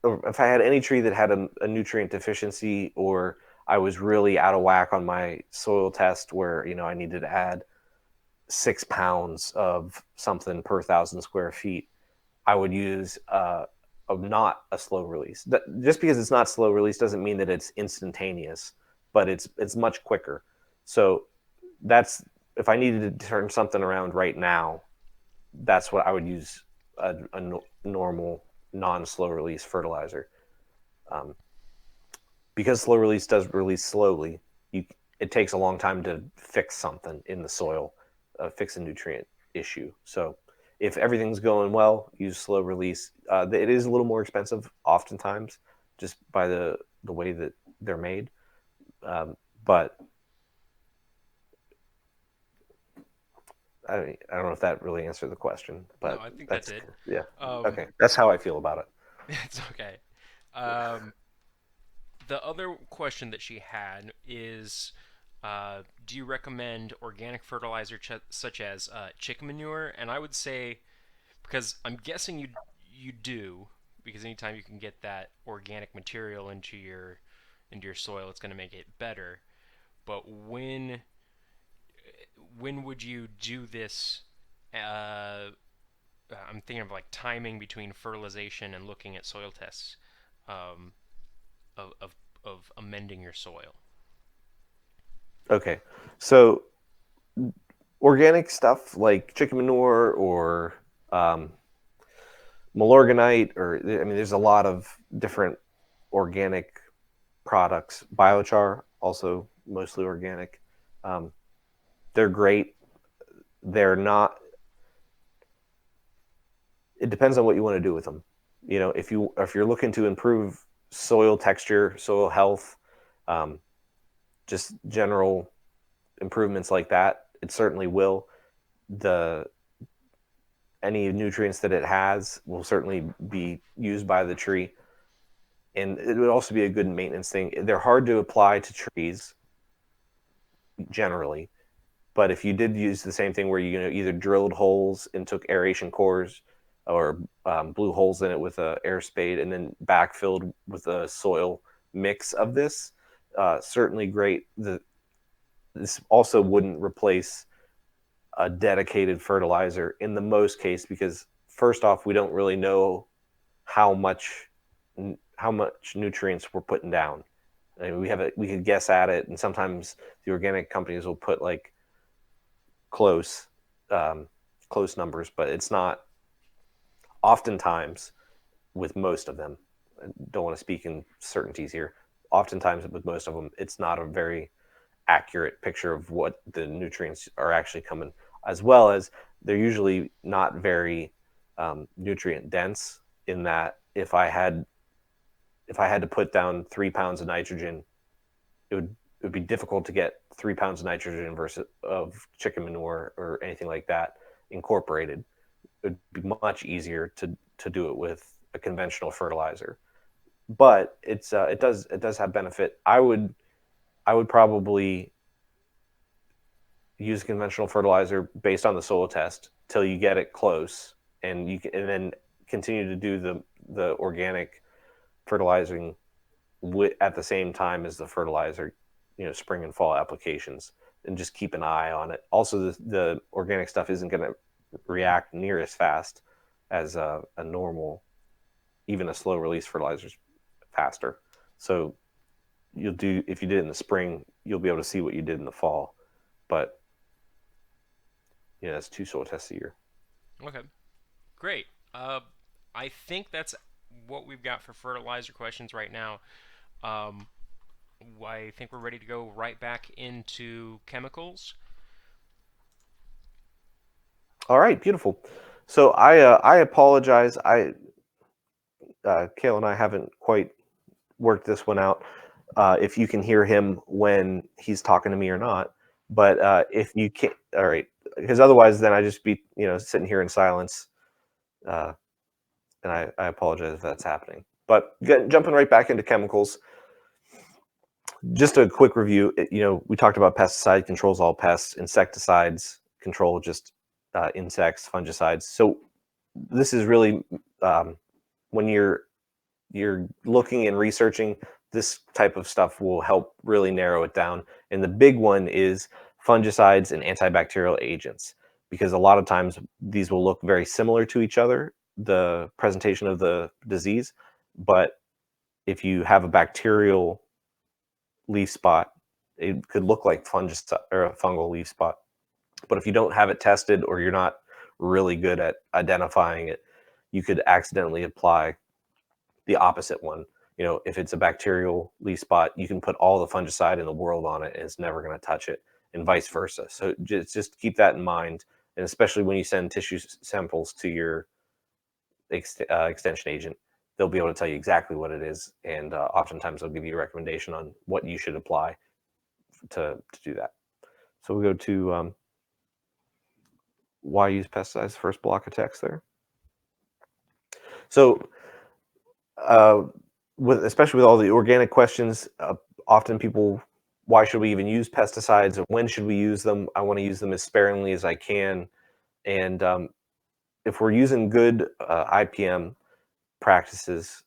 S2: or if I had any tree that had a nutrient deficiency, or I was really out of whack on my soil test where I needed to add 6 pounds of something per 1,000 square feet, I would use not a slow release. Just because it's not slow release doesn't mean that it's instantaneous, but it's much quicker. So that's if I needed to turn something around right now, that's what I would use normal non-slow release fertilizer. Um, because slow release does release slowly, it takes a long time to fix something in the soil, fix a nutrient issue. So if everything's going well, use slow release. It is a little more expensive oftentimes, just by the way that they're made. But I don't know if that really answered the question,
S3: No,
S2: but
S3: I think that
S2: that's
S3: did.
S2: yeah.
S3: Um,
S2: Okay, that's how I feel about it.
S3: it's okay. Um, the other question that she had is, do you recommend organic fertilizer such as chicken manure? And I would say, because I'm guessing you do, because anytime you can get that organic material into your soil, it's going to make it better. But when would you do this? I'm thinking of like timing between fertilization and looking at soil tests, um, of amending your soil.
S2: Okay, so organic stuff like chicken manure or um, Milorganite, or I mean, there's a lot of different organic products. Biochar, also mostly organic. Um, they're great. They're not. It depends on what you want to do with them. You know, if you're looking to improve soil texture, soil health, um, just general improvements like that, it certainly will. The Any nutrients that it has will certainly be used by the tree, and it would also be a good maintenance thing. They're hard to apply to trees generally, but if you did use the same thing where you either drilled holes and took aeration cores, or blew holes in it with a air spade and then backfilled with a soil mix of this, certainly great. This also wouldn't replace a dedicated fertilizer in the most case, because first off, we don't really know how much nutrients we're putting down. I mean, we could guess at it, and sometimes the organic companies will put like close close numbers, but it's not oftentimes with most of them. I don't want to speak in certainties here. Oftentimes with most of them, it's not a very accurate picture of what the nutrients are actually coming, as well as they're usually not very nutrient dense, in that if I had to put down 3 pounds of nitrogen, it would be difficult to get 3 pounds of nitrogen versus of chicken manure or anything like that incorporated. It would be much easier to do it with a conventional fertilizer, but it does have benefit. I would probably use conventional fertilizer based on the soil test till you get it close, and and then continue to do the organic fertilizing at the same time as the fertilizer, spring and fall applications, and just keep an eye on it. Also, the organic stuff isn't going to react near as fast as a normal, even a slow release fertilizer's faster. So if you did it in the spring, you'll be able to see what you did in the fall. But that's 2 soil tests a year.
S3: Okay, great. I think that's what we've got for fertilizer questions right now. Um, I think we're ready to go right back into chemicals.
S2: All right, beautiful. So I apologize. Kale and I haven't quite worked this one out. If you can hear him when he's talking to me or not, but if you can't, all right, because otherwise, then I just be sitting here in silence, and I apologize if that's happening. But jumping right back into chemicals, just a quick review. We talked about pesticide controls, all pests, insecticides control just insects, fungicides. So this is really when you're looking and researching, this type of stuff will help really narrow it down. And the big one is fungicides and antibacterial agents, because a lot of times these will look very similar to each other, the presentation of the disease. But if you have a bacterial leaf spot, it could look like fungicide or a fungal leaf spot. But if you don't have it tested, or you're not really good at identifying it, you could accidentally apply the opposite one. If it's a bacterial leaf spot, you can put all the fungicide in the world on it and it's never going to touch it, and vice versa. So just keep that in mind, and especially when you send tissue samples to your extension agent, they'll be able to tell you exactly what it is, and oftentimes they'll give you a recommendation on what you should apply to do that. So we go to why use pesticides, first block of text there. So especially with all the organic questions, often people, why should we even use pesticides, and when should we use them? I want to use them as sparingly as I can. And if we're using good IPM practices,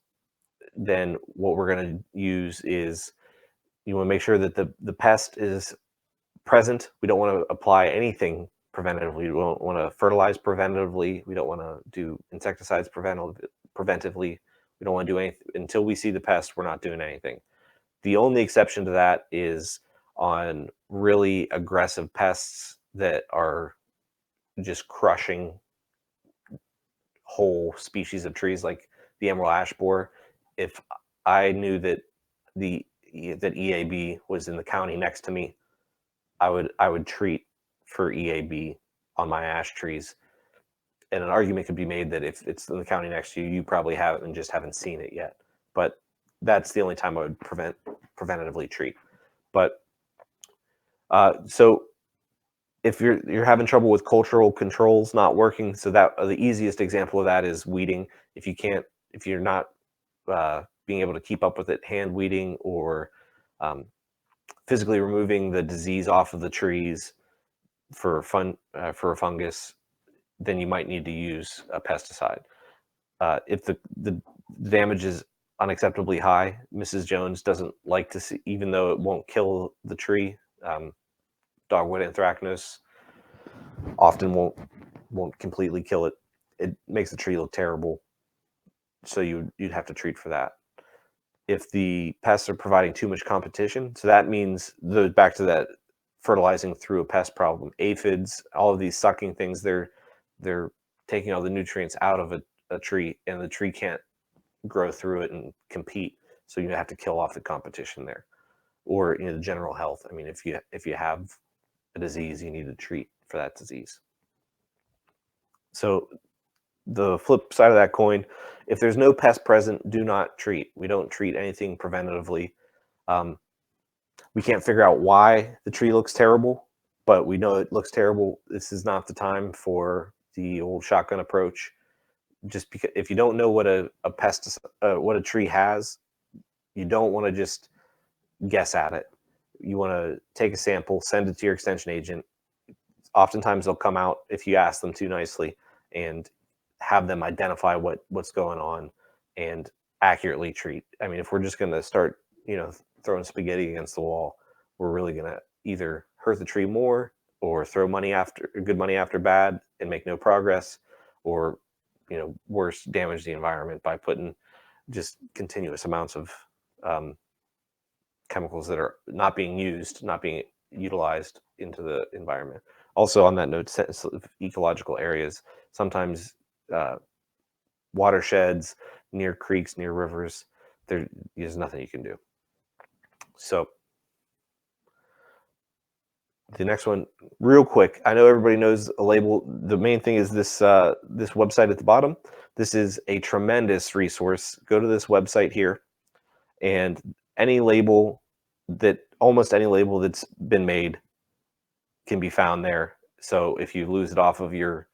S2: then what we're going to use is, you want to make sure that the pest is present. We don't want to apply anything preventatively. We don't want to fertilize preventatively. We don't want to do insecticides preventively. We don't want to do anything until we see the pest. We're not doing anything. The only exception to that is on really aggressive pests that are just crushing whole species of trees, like the emerald ash borer. If I knew that that EAB was in the county next to me, I would treat for EAB on my ash trees. And an argument could be made that if it's in the county next to you, you probably haven't and just haven't seen it yet. But that's the only time I would preventatively treat. But so if you're having trouble with cultural controls not working, so that the easiest example of that is weeding. If you're not being able to keep up with it, hand weeding or physically removing the disease off of the trees for a fungus, then you might need to use a pesticide. If the damage is unacceptably high, Mrs. Jones doesn't like to see, even though it won't kill the tree. Dogwood anthracnose often won't completely kill it. It makes the tree look terrible, so you'd have to treat for that. If the pests are providing too much competition, so that means back to that fertilizing through a pest problem. Aphids, all of these sucking things, they're taking all the nutrients out of a tree, and the tree can't grow through it and compete. So you have to kill off the competition there, or the general health. I mean, if you have a disease, you need to treat for that disease. So the flip side of that coin, if there's no pest present, do not treat. We don't treat anything preventatively. We can't figure out why the tree looks terrible, but we know it looks terrible. This is not the time for the old shotgun approach. Just because if you don't know what what a tree has, you don't want to just guess at it. You want to take a sample, send it to your extension agent. Oftentimes they'll come out if you ask them too nicely and have them identify what's going on and accurately treat. I mean, if we're just going to start, throwing spaghetti against the wall, we're really going to either hurt the tree more or throw good money after bad and make no progress, or worse, damage the environment by putting just continuous amounts of chemicals that are not being used, not being utilized into the environment. Also, on that note, ecological areas, sometimes watersheds near creeks, near rivers, there's nothing you can do. So the next one, real quick, I know everybody knows a label. The main thing is this website at the bottom. This is a tremendous resource. Go to this website here, and almost any label that's been made can be found there. So if you lose it off of your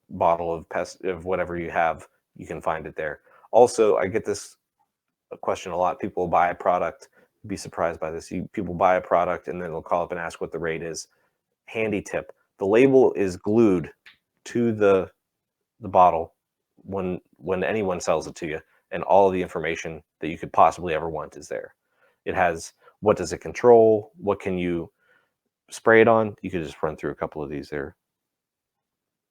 S2: bottle of whatever you have, you can find it there. Also, I get this question a lot. People buy a product. You'd be surprised by this. People buy a product and then they'll call up and ask what the rate is. Handy tip: the label is glued to the bottle when anyone sells it to you, and all of the information that you could possibly ever want is there. It has what does it control, what can you spray it on. You could just run through a couple of these there.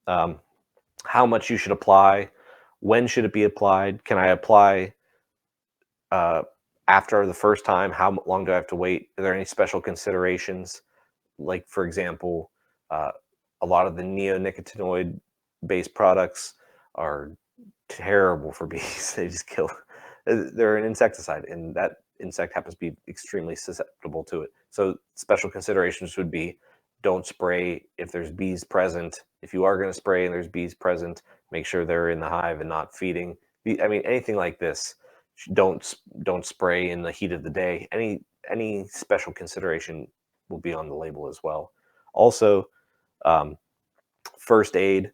S2: How much you should apply, when should it be applied, can I apply after the first time, how long do I have to wait, are there any special considerations? Like, for example, a lot of the neonicotinoid based products are terrible for bees. They just kill. They're an insecticide, and that insect happens to be extremely susceptible to it. So special considerations would be: don't spray if there's bees present. If you are going to spray and there's bees present, make sure they're in the hive and not feeding. I mean, anything like this. Don't spray in the heat of the day. Any special consideration will be on the label as well. Also, first aid.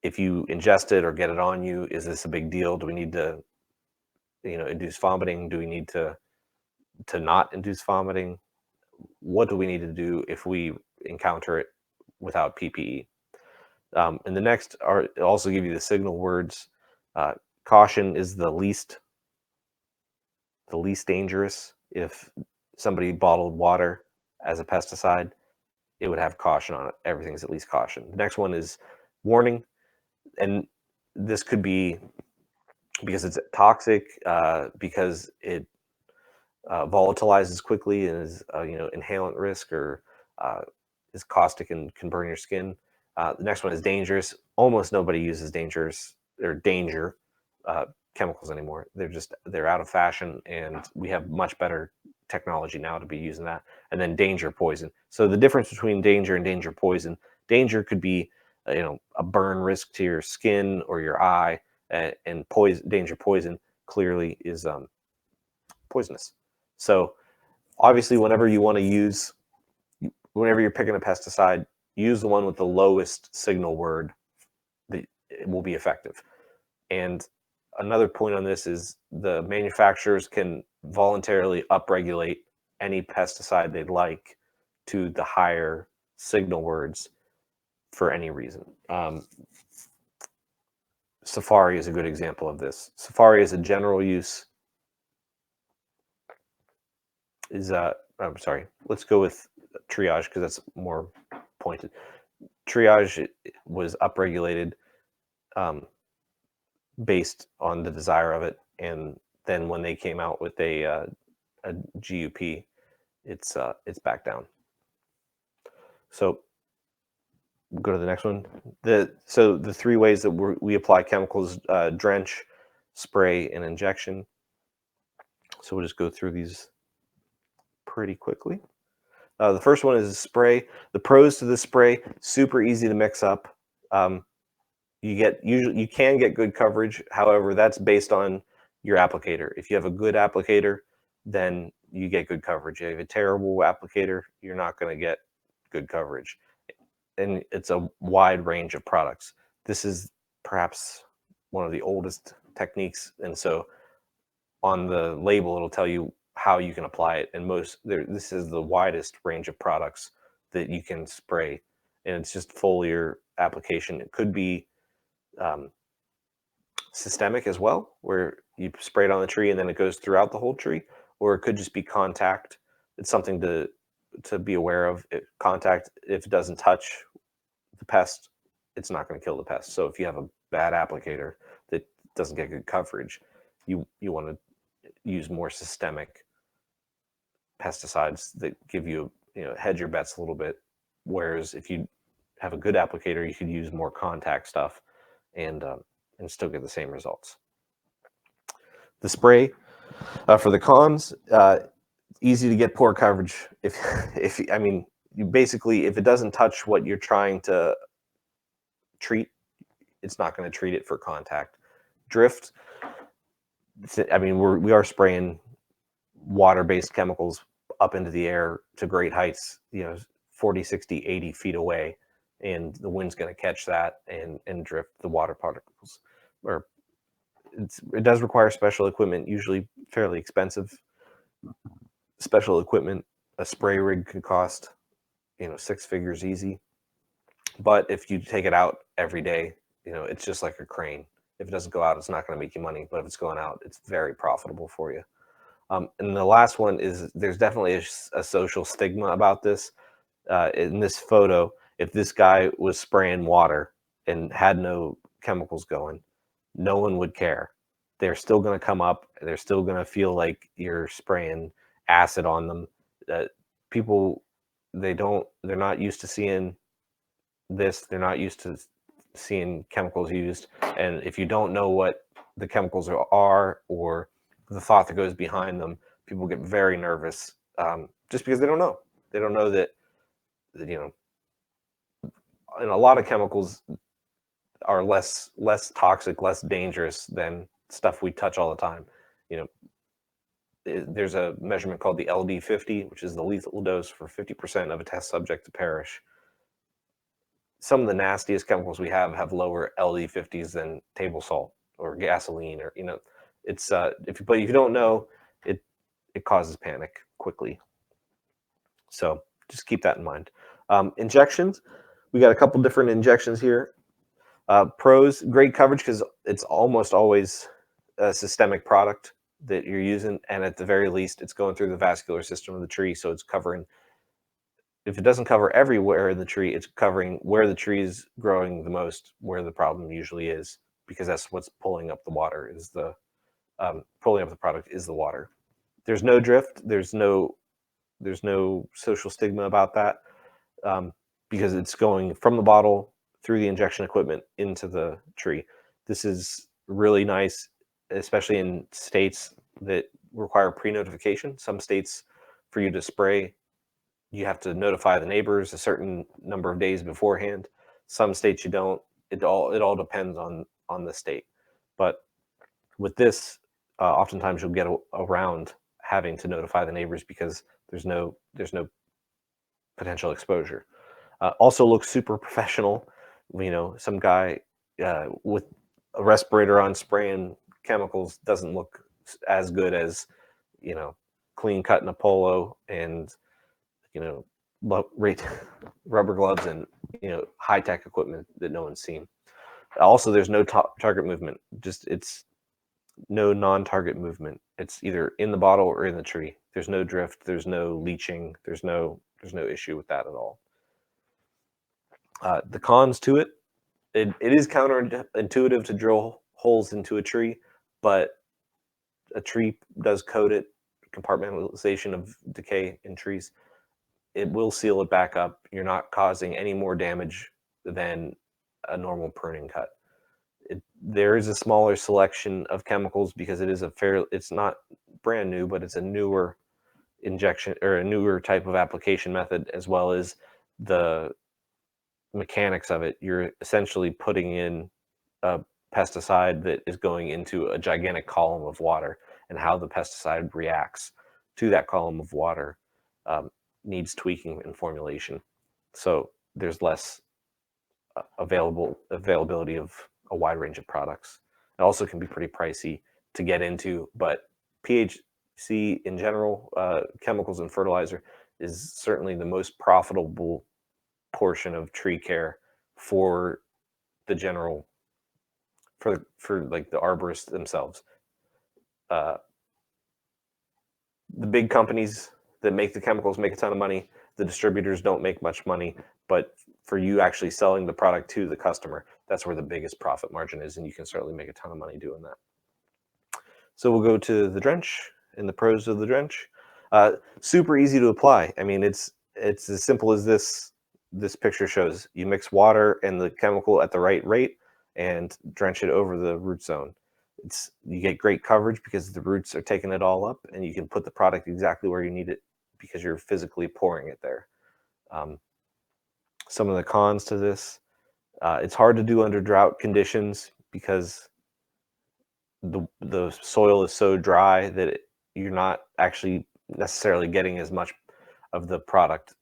S2: If you ingest it or get it on you, is this a big deal? Do we need to, induce vomiting? Do we need to not induce vomiting? What do we need to do if we encounter it without PPE? And the next also give you the signal words. Caution is the least dangerous. If somebody bottled water as a pesticide, it would have caution on it. Everything's at least caution. The next one is warning, and this could be because it's toxic, because it volatilizes quickly and is inhalant risk, or is caustic and can burn your skin. The next one is dangerous. Almost nobody uses danger chemicals anymore. They're out of fashion, and we have much better technology now to be using that. And then danger poison. So the difference between danger and danger poison: danger could be a burn risk to your skin or your eye, and danger poison clearly is poisonous. So obviously, whenever you're picking a pesticide, use the one with the lowest signal word that it will be effective. And another point on this is the manufacturers can voluntarily upregulate any pesticide they'd like to the higher signal words for any reason. Safari is a good example of this. Safari is a general use. I'm sorry, let's go with triage because that's more pointed. Triage was upregulated based on the desire of it, and then when they came out with a GUP, it's back down. So go to the next one. So the three ways that we apply chemicals: drench, spray, and injection. So we'll just go through these pretty quickly. The first one is spray. The pros to the spray: super easy to mix up. You can get good coverage. However, that's based on your applicator. If you have a good applicator, then you get good coverage. If you have a terrible applicator, you're not going to get good coverage. And it's a wide range of products. This is perhaps one of the oldest techniques, and so on the label it'll tell you how you can apply it. And this is the widest range of products that you can spray, and it's just foliar application. It could be systemic as well, where you spray it on the tree and then it goes throughout the whole tree, or it could just be contact. It's something to be aware of. Contact, if it doesn't touch the pest, it's not going to kill the pest. So if you have a bad applicator that doesn't get good coverage, you want to use more systemic pesticides that give you hedge your bets a little bit. Whereas if you have a good applicator, you could use more contact stuff and still get the same results. The spray, for the cons, easy to get poor coverage. If it doesn't touch what you're trying to treat, it's not going to treat it for contact. Drift, we are spraying water-based chemicals up into the air to great heights, 40, 60, 80 feet away, and the wind's going to catch that and drift the water particles. It does require special equipment, usually fairly expensive special equipment. A spray rig could cost 6 figures easy, but if you take it out every day, it's just like a crane. If it doesn't go out, it's not going to make you money, but if it's going out, it's very profitable for you. And the last one is, there's definitely a social stigma about this. In this photo, if this guy was spraying water and had no chemicals going, no one would care. They're still going to come up. They're still going to feel like you're spraying acid on them. People, they're not used to seeing this. They're not used to seeing chemicals used. And if you don't know what the chemicals are or the thought that goes behind them, people get very nervous, just because they don't know. They don't know that and a lot of chemicals are less toxic, less dangerous than stuff we touch all the time. There's a measurement called the LD50, which is the lethal dose for 50% of a test subject to perish. Some of the nastiest chemicals we have lower LD50s than table salt or gasoline, or it's if you don't know, it causes panic quickly. So just keep that in mind. Injections, we got a couple different injections here. Pros, great coverage because it's almost always a systemic product that you're using, and at the very least, it's going through the vascular system of the tree, so it's covering if it doesn't cover everywhere in the tree, it's covering where the tree is growing the most, where the problem usually is, because that's what's pulling up the water, is the pulling up the product is the water. There's no drift. There's no social stigma about that, because it's going from the bottle through the injection equipment into the tree. This is really nice, especially in states that require pre-notification. Some states, for you to spray, you have to notify the neighbors a certain number of days beforehand. Some states you don't. It all depends on the state. But with this, oftentimes you'll get around having to notify the neighbors because there's no potential exposure. Also looks super professional. You know, some guy with a respirator on spraying chemicals doesn't look as good as, you know, clean cut in a polo and, you know, rubber gloves and, you know, high tech equipment that no one's seen. Also, there's no target movement. Just it's no non-target movement. It's either in the bottle or in the tree. There's no drift. There's no leaching. There's no issue with that at all. The cons to it is counterintuitive to drill holes into a tree, but a tree does coat it. Compartmentalization of decay in trees, it will seal it back up. You're not causing any more damage than a normal pruning cut. There is a smaller selection of chemicals because it's not brand new, but it's a newer injection or a newer type of application method, as well as the mechanics of it. You're essentially putting in a pesticide that is going into a gigantic column of water, and how the pesticide reacts to that column of water needs tweaking and formulation. So there's less availability of a wide range of products. It also can be pretty pricey to get into, but PHC in general, chemicals and fertilizer, is certainly the most profitable portion of tree care for the general, for like the arborists themselves. The big companies that make the chemicals make a ton of money. The distributors don't make much money, but for you actually selling the product to the customer, that's where the biggest profit margin is, and you can certainly make a ton of money doing that. So we'll go to the drench and the pros of the drench. Super easy to apply. I mean, it's as simple as this picture shows. You mix water and the chemical at the right rate and drench it over the root zone. You get great coverage because the roots are taking it all up, and you can put the product exactly where you need it because you're physically pouring it there. Some of the cons to this, it's hard to do under drought conditions because the soil is so dry that you're not actually necessarily getting as much of the product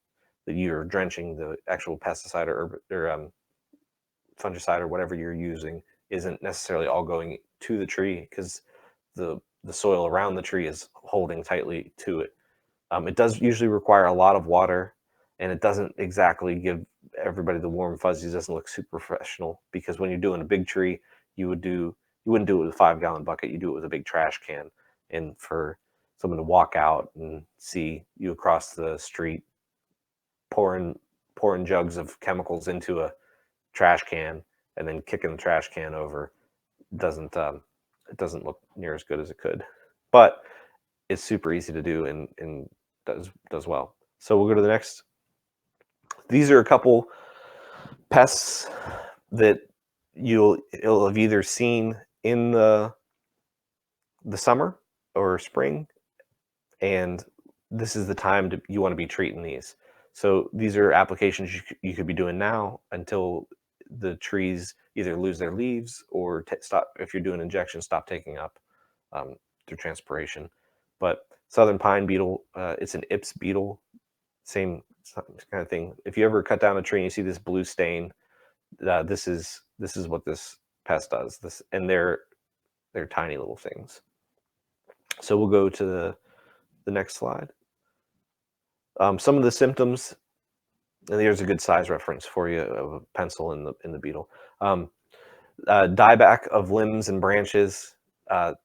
S2: that you're drenching. The actual pesticide or fungicide or whatever you're using isn't necessarily all going to the tree because the soil around the tree is holding tightly to it. It does usually require a lot of water, and it doesn't exactly give everybody the warm fuzzies. It doesn't look super professional because when you're doing a big tree, you wouldn't do it with a 5-gallon bucket. You do it with a big trash can. And for someone to walk out and see you across the street pouring jugs of chemicals into a trash can and then kicking the trash can over doesn't look near as good as it could. But it's super easy to do and does well. So we'll go to the next. These are a couple pests that you'll have either seen in the summer or spring, and this is the time you want to be treating these. So these are applications you could be doing now until the trees either lose their leaves or stop. If you're doing injections, stop taking up through transpiration. But southern pine beetle, it's an Ips beetle, same kind of thing. If you ever cut down a tree and you see this blue stain, this is what this pest does. And they're tiny little things. So we'll go to the next slide. Some of the symptoms, and here's a good size reference for you of a pencil in the beetle. Dieback of limbs and branches.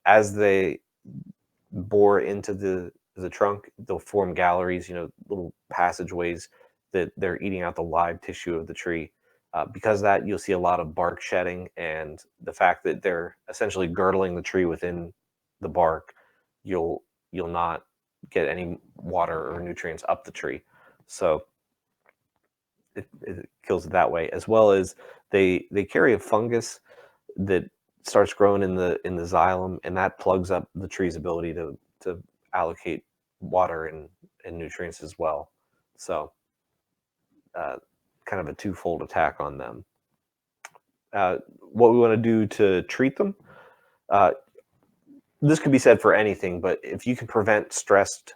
S2: As they bore into the trunk, they'll form galleries, little passageways that they're eating out the live tissue of the tree. Because of that, you'll see a lot of bark shedding, and the fact that they're essentially girdling the tree within the bark, you'll not get any water or nutrients up the tree. So it kills it that way, as well as they carry a fungus that starts growing in the xylem, and that plugs up the tree's ability to allocate water and nutrients as well. So kind of a twofold attack on them. What we want to do to treat them, this could be said for anything, but if you can prevent stressed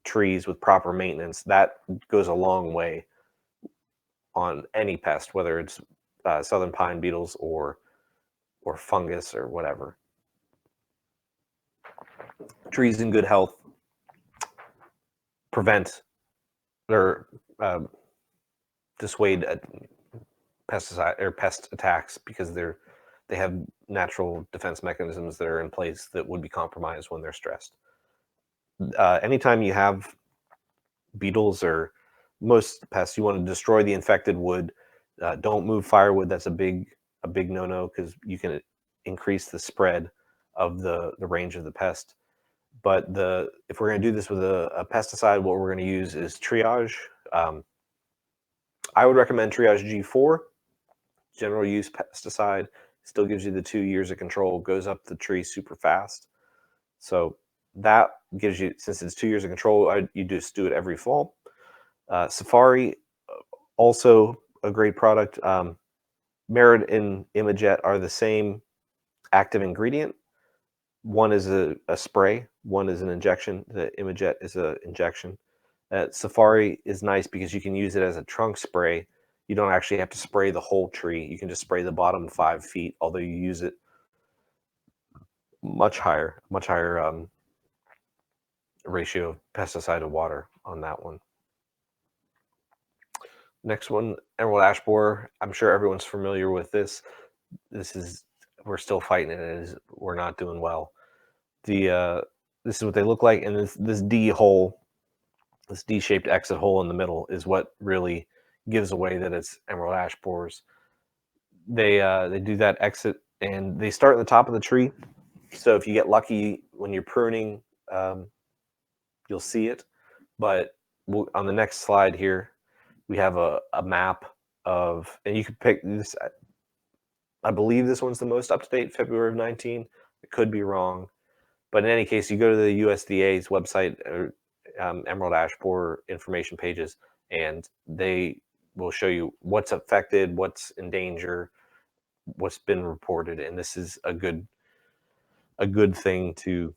S2: trees with proper maintenance, that goes a long way on any pest, whether it's southern pine beetles or fungus or whatever. Trees in good health prevent or dissuade pesticide or pest attacks because they have natural defense mechanisms that are in place that would be compromised when they're stressed. Anytime you have beetles or most pests, you want to destroy the infected wood. Don't move firewood. That's a big no-no, because you can increase the spread of the range of the pest. But if we're going to do this with a pesticide, what we're going to use is Triage. I would recommend Triage G4, general use pesticide. Still gives you the 2 years of control, goes up the tree super fast. So that gives you, since it's 2 years of control, you just do it every fall. Safari, also a great product. Merit and Imajet are the same active ingredient. One is a spray, one is an injection. The Imajet is an injection. Safari is nice because you can use it as a trunk spray. You don't actually have to spray the whole tree. You can just spray the bottom 5 feet, although you use it much higher ratio of pesticide to water on that one. Next one, emerald ash borer. I'm sure everyone's familiar with this. We're still fighting it. We're not doing well. This is what they look like, and this D-shaped exit hole in the middle is what really gives away that it's emerald ash borers. They do that exit, and they start at the top of the tree. So if you get lucky when you're pruning, you'll see it. But on the next slide here, we have a map of, and you can pick this. I believe this one's the most up to date, February of 19. It could be wrong, but in any case, you go to the USDA's website, emerald ash borer information pages, and they will show you what's affected, what's in danger, what's been reported, and this is a good thing to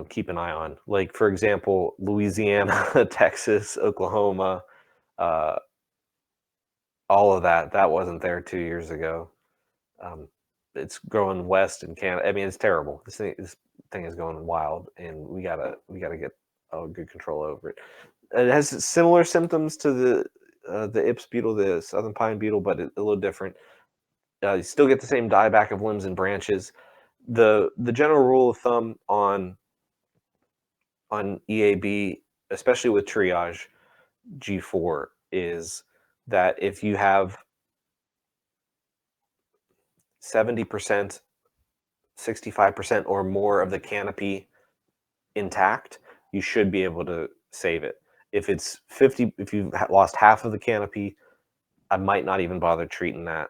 S2: keep an eye on. Like, for example, Louisiana, Texas, Oklahoma, all of that wasn't there 2 years ago. It's growing west in Canada. I mean, it's terrible. This thing is going wild, and we gotta get a good control over it. It has similar symptoms to the Ips beetle, the southern pine beetle, but a little different. You still get the same dieback of limbs and branches. The general rule of thumb on EAB, especially with Triage G4, is that if you have 70%, 65% or more of the canopy intact, you should be able to save it. If it's 50, if you've lost half of the canopy, I might not even bother treating that,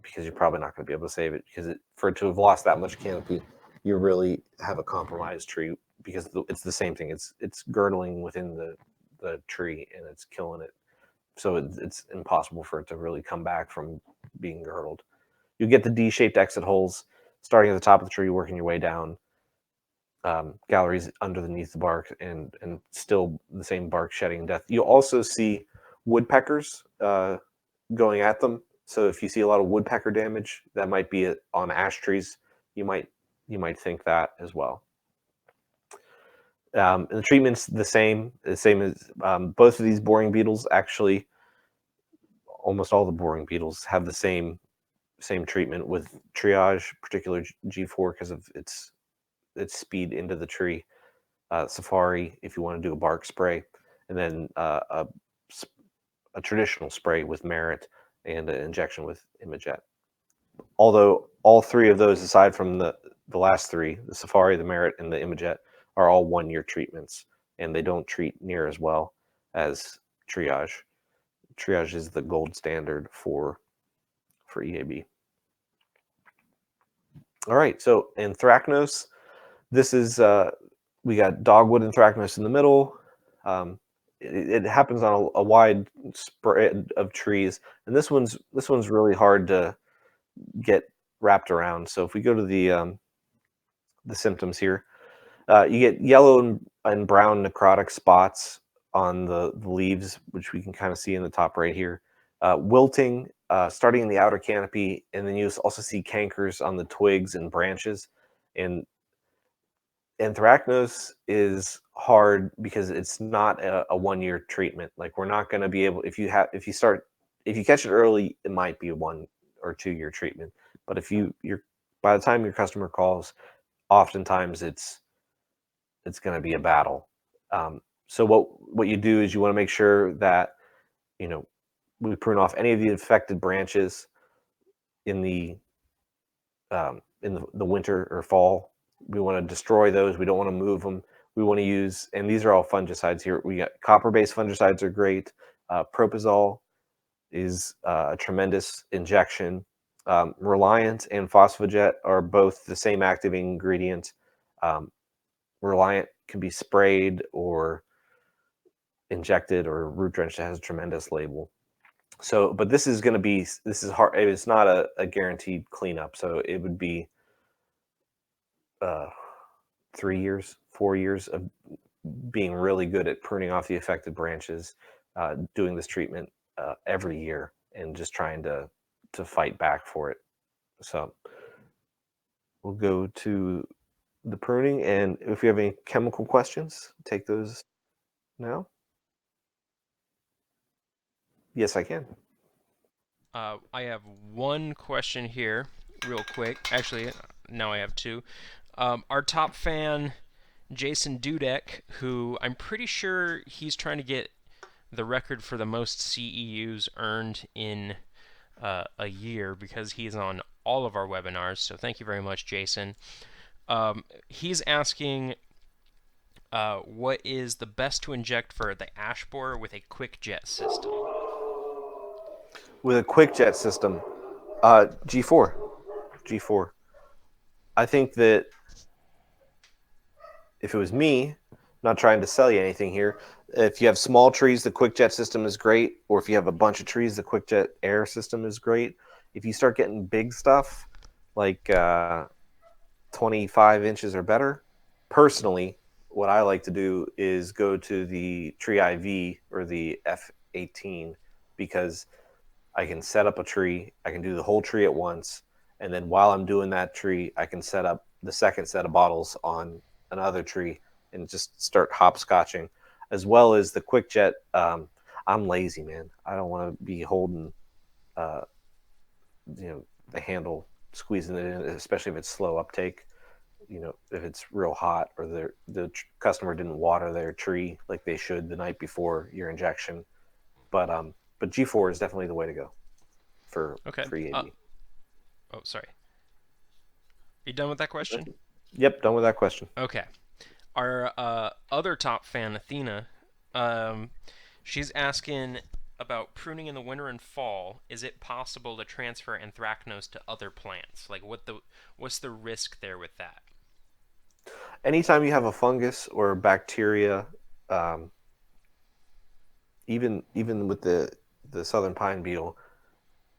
S2: because you're probably not going to be able to save it, because for it to have lost that much canopy, you really have a compromised tree, because it's the same thing. It's girdling within the tree, and it's killing it. So it's impossible for it to really come back from being girdled. You get the D-shaped exit holes starting at the top of the tree, working your way down, galleries underneath the bark, and still the same bark shedding and death. You'll also see woodpeckers going at them. So if you see a lot of woodpecker damage, that might be on ash trees. You might think that as well. And the treatment's the same as both of these boring beetles. Actually, almost all the boring beetles have the same treatment with Triage, particular G4, because of its speed into the tree. Safari, if you want to do a bark spray, and then a traditional spray with Merit and an injection with Imajet. Although all three of those, aside from the last three, the Safari, the Merit, and the Imajet, are all 1-year treatments, and they don't treat near as well as Triage. Triage is the gold standard for EAB. All right, so anthracnose, this is, we got dogwood anthracnose in the middle. It happens on a wide spread of trees, and this one's really hard to get wrapped around. So if we go to the symptoms here, you get yellow and brown necrotic spots on the leaves, which we can kind of see in the top right here. Wilting, starting in the outer canopy, and then you also see cankers on the twigs and branches. And anthracnose is hard because it's not a 1-year treatment. Like, we're not going to be able, if you catch it early, it might be a 1 or 2-year treatment. But if you're by the time your customer calls, oftentimes it's going to be a battle. So what you do is you want to make sure that, we prune off any of the affected branches in the winter or fall. We want to destroy those. We don't want to move them. We want to use, and these are all fungicides here. We got copper-based fungicides are great. Propizol is a tremendous injection. Reliant and Phosphojet are both the same active ingredient. Reliant can be sprayed or injected or root drenched. It has a tremendous label. So, but this is hard. It's not a guaranteed cleanup. So it would be 3 years, 4 years of being really good at pruning off the affected branches, doing this treatment every year, and just trying to fight back for it. So we'll go to the pruning, and if you have any chemical questions, take those now. Yes, I can.
S3: I have one question here, real quick. Actually, now I have two. Our top fan, Jason Dudek, who I'm pretty sure he's trying to get the record for the most CEUs earned in a year, because he's on all of our webinars. So thank you very much, Jason. He's asking, what is the best to inject for the ash borer with a quick jet system?
S2: With a quick jet system, G4. I think that if it was me, not trying to sell you anything here, if you have small trees, the quick jet system is great. Or if you have a bunch of trees, the quick jet air system is great. If you start getting big stuff, like 25 inches or better, personally, what I like to do is go to the Tree IV or the F18, because I can set up a tree, I can do the whole tree at once, and then while I'm doing that tree, I can set up the second set of bottles on another tree and just start hopscotching, as well as the quick jet. I'm lazy, man. I don't want to be holding, the handle, squeezing it in, especially if it's slow uptake. If it's real hot or the customer didn't water their tree like they should the night before your injection. But G4 is definitely the way to go for EAB.
S3: Oh, sorry. Are you done with that question?
S2: Yep, done with that question.
S3: Okay. Our other top fan, Athena, she's asking about pruning in the winter and fall. Is it possible to transfer anthracnose to other plants? Like, what's the risk there with that?
S2: Anytime you have a fungus or bacteria, even with the southern pine beetle,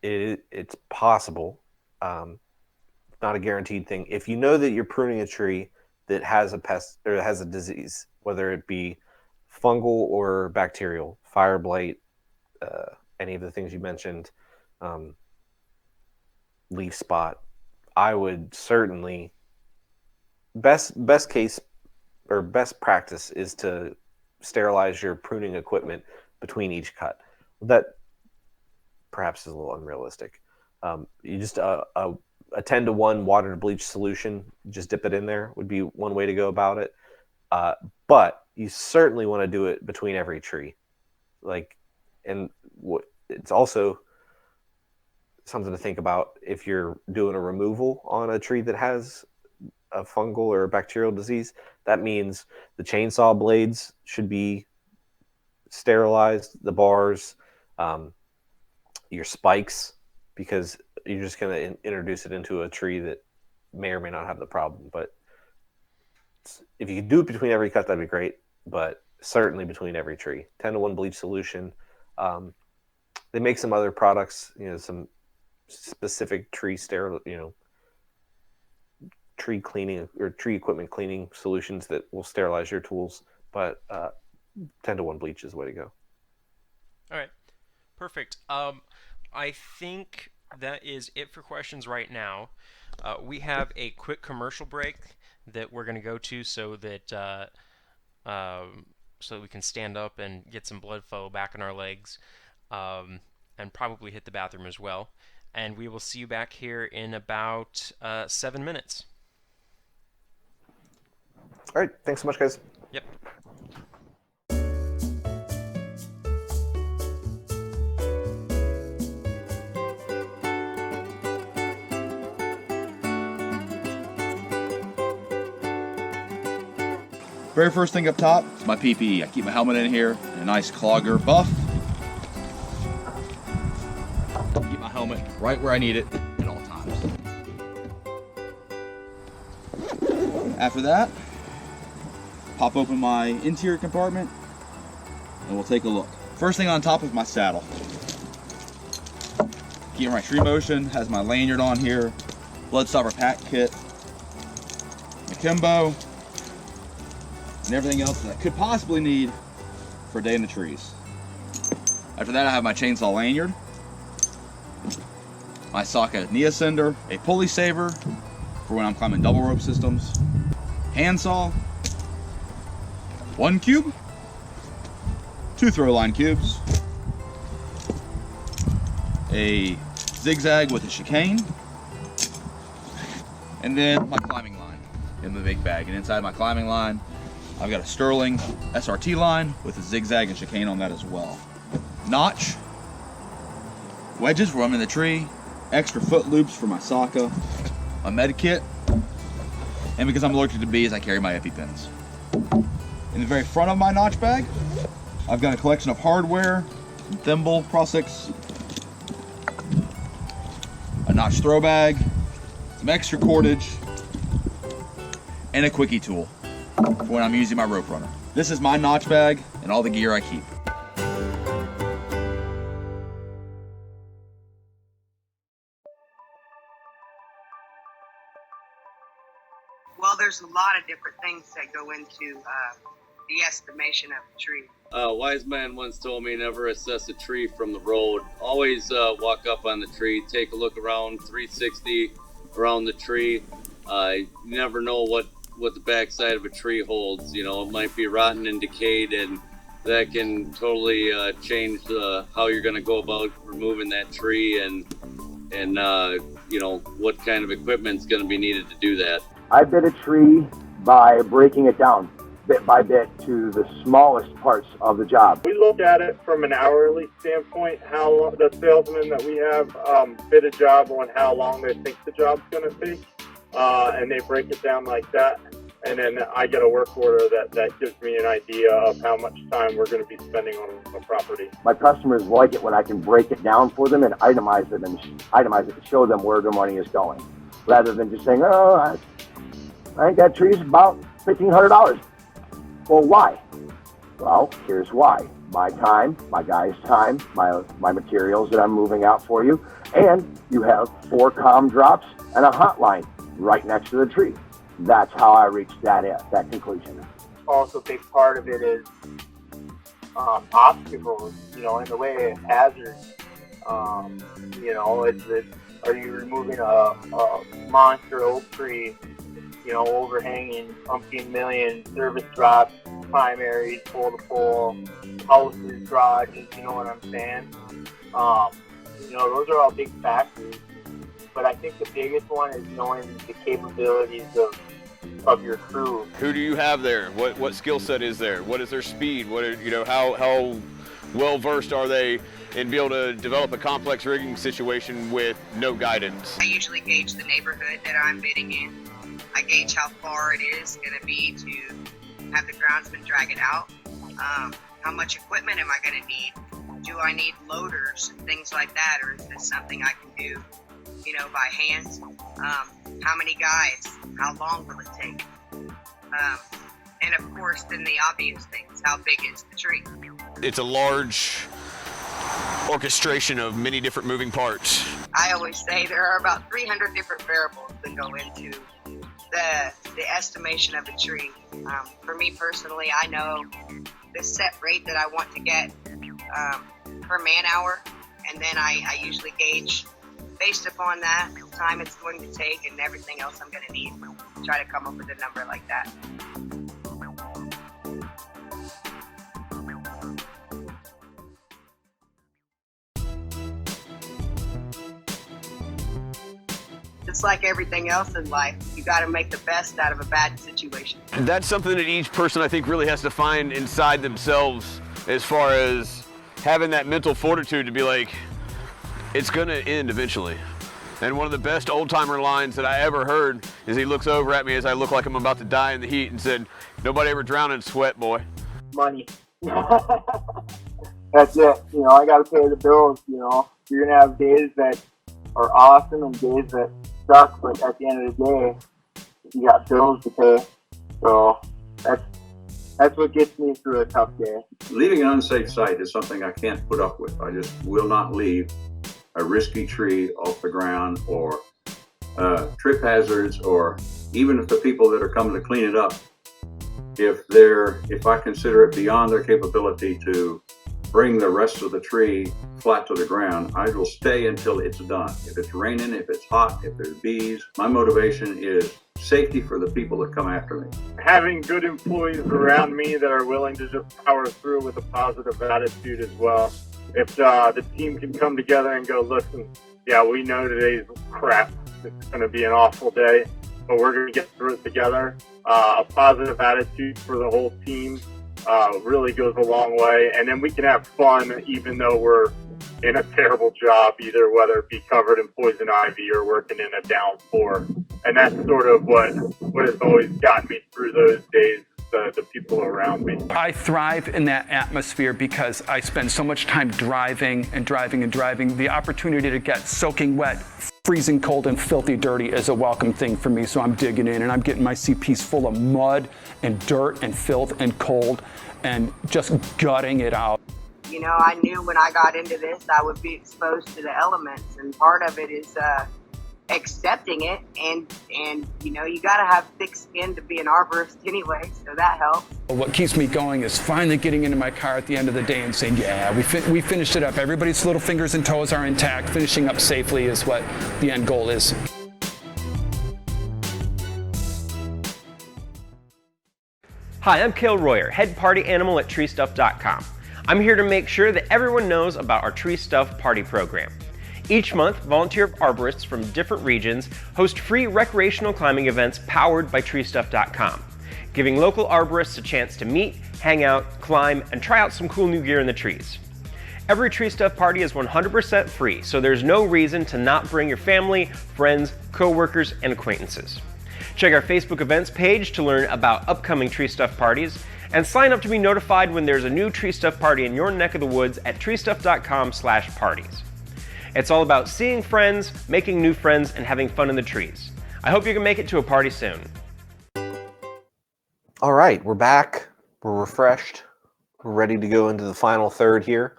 S2: it's possible. Not a guaranteed thing. If you know that you're pruning a tree that has a pest or has a disease, whether it be fungal or bacterial, fire blight, any of the things you mentioned, leaf spot, I would certainly, best case or best practice is to sterilize your pruning equipment between each cut. That perhaps is a little unrealistic. You just a 10-to-1 water to bleach solution, just dip it in there would be one way to go about it. But you certainly want to do it between every tree. It's also something to think about if you're doing a removal on a tree that has a fungal or a bacterial disease. That means the chainsaw blades should be sterilized, the bars, your spikes, because you're just going to introduce it into a tree that may or may not have the problem. But if you could do it between every cut, that'd be great. But certainly between every tree. 10-to-1 bleach solution. They make some other products, some specific tree tree cleaning or tree equipment cleaning solutions that will sterilize your tools. But 10-to-1 bleach is the way to go.
S3: All right, perfect. I think that is it for questions right now. We have a quick commercial break that we're going to go to so that we can stand up and get some blood flow back in our legs, and probably hit the bathroom as well. And we will see you back here in about 7 minutes.
S2: All right, thanks so much, guys.
S3: Yep.
S4: Very first thing up top is my PPE. I keep my helmet in here, a nice clogger buff. Keep my helmet right where I need it at all times. After that, pop open my interior compartment and we'll take a look. First thing on top is my saddle. Keeping my tree motion, has my lanyard on here, blood stopper pack kit, akimbo, and everything else that I could possibly need for a day in the trees. After that, I have my chainsaw lanyard, my Saka Neosender, a pulley saver for when I'm climbing double rope systems, handsaw, 1 cube, 2 throw line cubes, a zigzag with a chicane, and then my climbing line in the big bag. And inside my climbing line, I've got a Sterling SRT line with a zigzag and chicane on that as well. Notch, wedges for when I'm in the tree, extra foot loops for my Saka, my med kit, and because I'm allergic to bees, I carry my EpiPens. In the very front of my notch bag, I've got a collection of hardware, some thimble, Prosix, a notch throw bag, some extra cordage, and a quickie tool for when I'm using my rope runner. This is my notch bag and all the gear I keep.
S5: Well, there's a lot of different things that go into the estimation of a tree.
S6: A wise man once told me never assess a tree from the road. Always walk up on the tree, take a look around 360 around the tree. You never know what the backside of a tree holds. It might be rotten and decayed, and that can totally change how you're going to go about removing that tree and what kind of equipment's going to be needed to do that.
S7: I bit a tree by breaking it down bit by bit to the smallest parts of the job.
S8: We look at it from an hourly standpoint, how the salesmen that we have bid a job on how long they think the job's going to take, and they break it down like that. And then I get a work order that gives me an idea of how much time we're going to be spending on a property.
S7: My customers like it when I can break it down for them and itemize it to show them where their money is going, rather than just saying, oh, I think that tree's about $1,500. Well, why? Well, here's why. My time, my guy's time, my materials that I'm moving out for you, and you have 4 comm drops and a hotline right next to the tree. That's how I reached that conclusion.
S8: Also, a big part of it is obstacles, in the way of hazards. Are you removing a monster oak tree, overhanging umpteen million service drops, primaries, pole-to-pole, houses, garages, you know what I'm saying? Those are all big factors. But I think the biggest one is knowing the capabilities of of your crew.
S9: Who do you have there? What skill set is there? What is their speed? How well versed are they in being able to develop a complex rigging situation with no guidance?
S5: I usually gauge the neighborhood that I'm bidding in. I gauge how far it is going to be to have the groundsman drag it out. How much equipment am I going to need? Do I need loaders and things like that, or is this something I can do, by hand? How many guys? How long will it take? And of course, then the obvious things: how big is the tree?
S9: It's a large orchestration of many different moving parts.
S5: I always say there are about 300 different variables that go into the estimation of a tree. For me personally, I know the set rate that I want to get per man hour, and then I usually gauge based upon that time it's going to take and everything else I'm going to need. Try to come up with a number like that. It's like everything else in life. You got to make the best out of a bad situation.
S9: That's something that each person, I think, really has to find inside themselves, as far as having that mental fortitude to be like, it's gonna end eventually. And one of the best old-timer lines that I ever heard is he looks over at me as I look like I'm about to die in the heat and said, "Nobody ever drowned in sweat, boy."
S8: Money. That's it. I got to pay the bills. You're gonna have days that are awesome and days that suck, but at the end of the day, you got bills to pay. So that's what gets me through a tough day.
S10: Leaving an unsafe site is something I can't put up with. I just will not leave a risky tree off the ground, or trip hazards, or even if the people that are coming to clean it up, if I consider it beyond their capability to bring the rest of the tree flat to the ground, I will stay until it's done. If it's raining, if it's hot, if there's bees, my motivation is safety for the people that come after me.
S8: Having good employees around me that are willing to just power through with a positive attitude as well. If the team can come together and go, listen, yeah, we know today's crap. It's going to be an awful day, but we're going to get through it together. A positive attitude for the whole team really goes a long way. And then we can have fun even though we're in a terrible job, either whether it be covered in poison ivy or working in a down floor. And that's sort of what has always gotten me through those days, the people around me.
S11: I thrive in that atmosphere because I spend so much time driving. The opportunity to get soaking wet, freezing cold, and filthy dirty is a welcome thing for me, so I'm digging in and I'm getting my CPs full of mud and dirt and filth and cold and just gutting it out.
S5: I knew when I got into this I would be exposed to the elements, and part of it is accepting it, and you got to have thick skin to be an arborist anyway, so that helps.
S11: What keeps me going is finally getting into my car at the end of the day and saying, yeah, we finished it up. Everybody's little fingers and toes are intact. Finishing up safely is what the end goal is.
S3: Hi, I'm Cale Royer, head party animal at TreeStuff.com. I'm here to make sure that everyone knows about our TreeStuff party program. Each month, volunteer arborists from different regions host free recreational climbing events powered by TreeStuff.com, giving local arborists a chance to meet, hang out, climb, and try out some cool new gear in the trees. Every TreeStuff party is 100% free, so there's no reason to not bring your family, friends, co-workers, and acquaintances. Check our Facebook events page to learn about upcoming TreeStuff parties, and sign up to be notified when there's a new TreeStuff party in your neck of the woods at TreeStuff.com/parties. It's all about seeing friends, making new friends, and having fun in the trees. I hope you can make it to a party soon.
S2: All right, we're back. We're refreshed. We're ready to go into the final third here.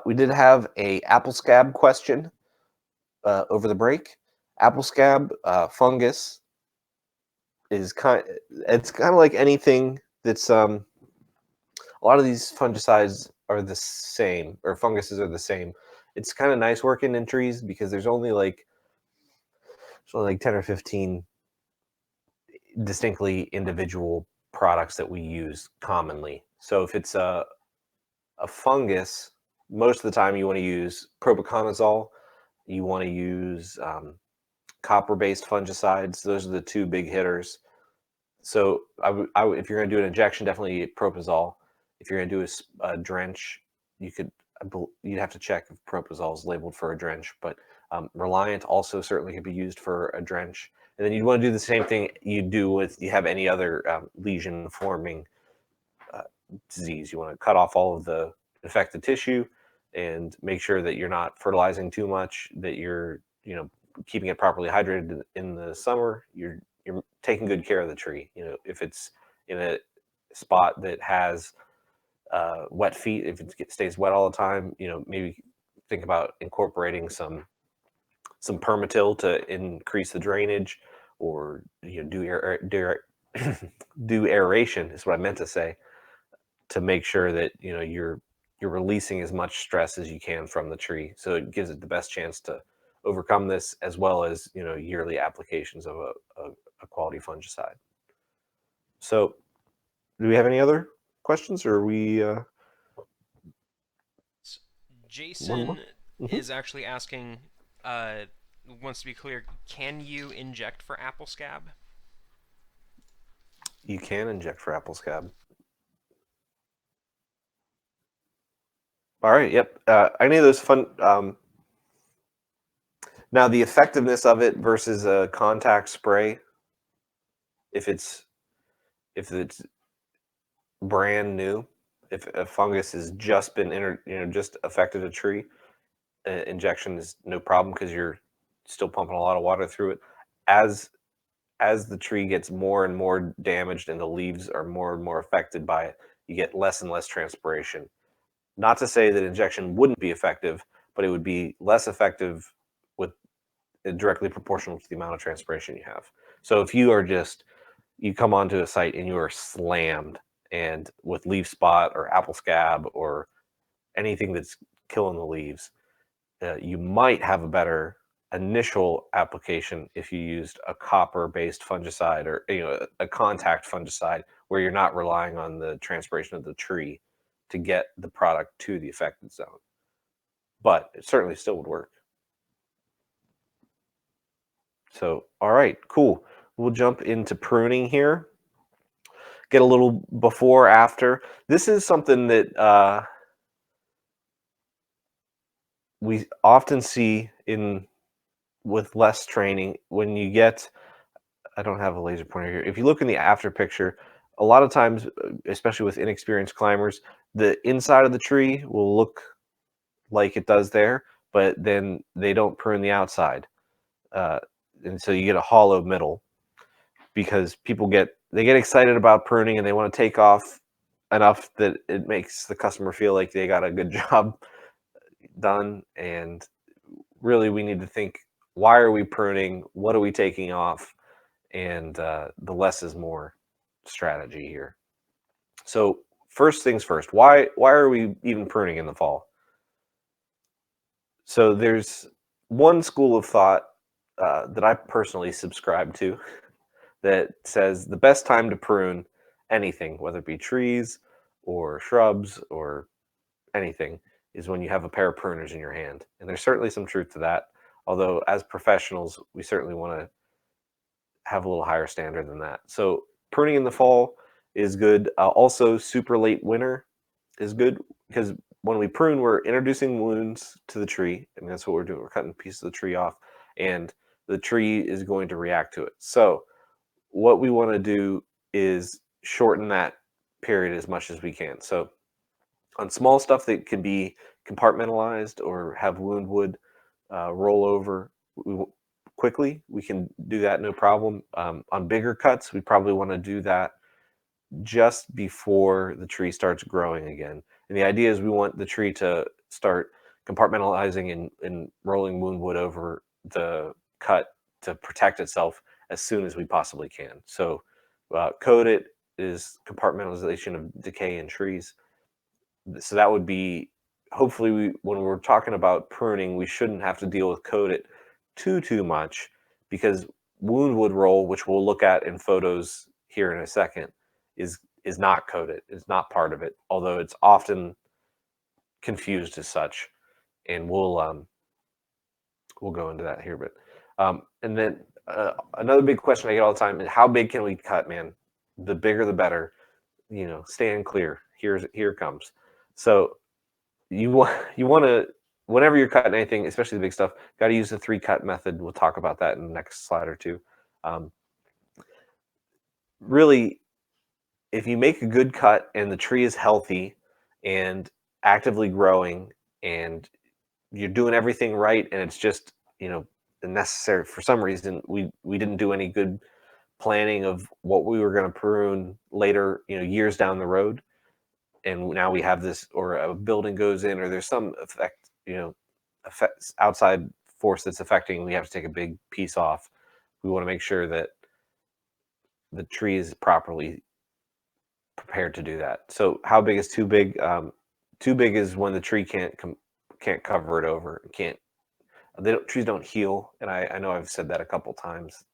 S2: We did have a apple scab question over the break. Apple scab fungus is kind of like anything that's a lot of these fungicides are the same, or funguses are the same. It's kind of nice working in trees because there's only like 10 or 15 distinctly individual products that we use commonly. So if it's a fungus, most of the time you want to use propiconazole. You want to use copper-based fungicides. Those are the two big hitters. So if you're going to do an injection, definitely propofol. If you're going to do a drench, you'd have to check if propofol is labeled for a drench. But Reliant also certainly could be used for a drench. And then you'd want to do the same thing you do if you have any other lesion forming disease. You want to cut off all of the infected tissue and make sure that you're not fertilizing too much, that you're keeping it properly hydrated in the summer. You're taking good care of the tree. If it's in a spot that has wet feet, if it stays wet all the time, maybe think about incorporating some permatil to increase the drainage, or do aeration is what I meant to say, to make sure that you're releasing as much stress as you can from the tree, so it gives it the best chance to overcome this, as well as yearly applications of a quality fungicide. So, do we have any other questions, or are we?
S3: Jason is actually asking, wants to be clear, can you inject for apple scab?
S2: You can inject for apple scab. All right. Yep. Any of those fun. Now, the effectiveness of it versus a contact spray, if it's brand new, if a fungus has just been just affected a tree, injection is no problem because you're still pumping a lot of water through it. As the tree gets more and more damaged and the leaves are more and more affected by it, you get less and less transpiration. Not to say that injection wouldn't be effective, but it would be less effective with directly proportional to the amount of transpiration you have. So if you come onto a site and you are slammed and with leaf spot or apple scab or anything that's killing the leaves, you might have a better initial application if you used a copper-based fungicide, or a contact fungicide, where you're not relying on the transpiration of the tree to get the product to the affected zone. But it certainly still would work. So, all right, cool. We'll jump into pruning here. Get a little before, after. This is something that we often see with less training. When you get, I don't have a laser pointer here. If you look in the after picture, a lot of times, especially with inexperienced climbers, the inside of the tree will look like it does there, but then they don't prune the outside. And so you get a hollow middle, because people get excited about pruning and they want to take off enough that it makes the customer feel like they got a good job done. And really, we need to think, why are we pruning? What are we taking off? And the less is more strategy here. So first things first, why are we even pruning in the fall? So there's one school of thought that I personally subscribe to that says the best time to prune anything, whether it be trees or shrubs or anything, is when you have a pair of pruners in your hand. And there's certainly some truth to that. Although as professionals, we certainly want to have a little higher standard than that. So pruning in the fall is good. Also, super late winter is good, because when we prune, we're introducing wounds to the tree, and that's what we're doing. We're cutting pieces of the tree off, and the tree is going to react to it. So what we want to do is shorten that period as much as we can. So on small stuff that can be compartmentalized or have wound wood roll over quickly, we can do that no problem. On bigger cuts, we probably want to do that just before the tree starts growing again. And the idea is we want the tree to start compartmentalizing and rolling wound wood over the cut to protect itself as soon as we possibly can. So coat it is compartmentalization of decay in trees. So that would be, hopefully, when we're talking about pruning, we shouldn't have to deal with coat it too much, because wound wood roll, which we'll look at in photos here in a second, is not coated. It's not part of it, although it's often confused as such. And we'll go into that here. But and then another big question I get all the time is, how big can we cut, man? the bigger the better. Stand clear. Here it comes. So you want to, whenever you're cutting anything, especially the big stuff, got to use the 3-cut method. We'll talk about that in the next slide or two. Really, if you make a good cut and the tree is healthy and actively growing and you're doing everything right, and it's just necessary for some reason, we didn't do any good planning of what we were going to prune later, years down the road, and now we have this, or a building goes in, or there's some outside force that's affecting, we have to take a big piece off. We want to make sure that the tree is properly prepared to do that. So how big is too big? Too big is when the tree can't cover it over. Trees don't heal, and I know I've said that a couple times,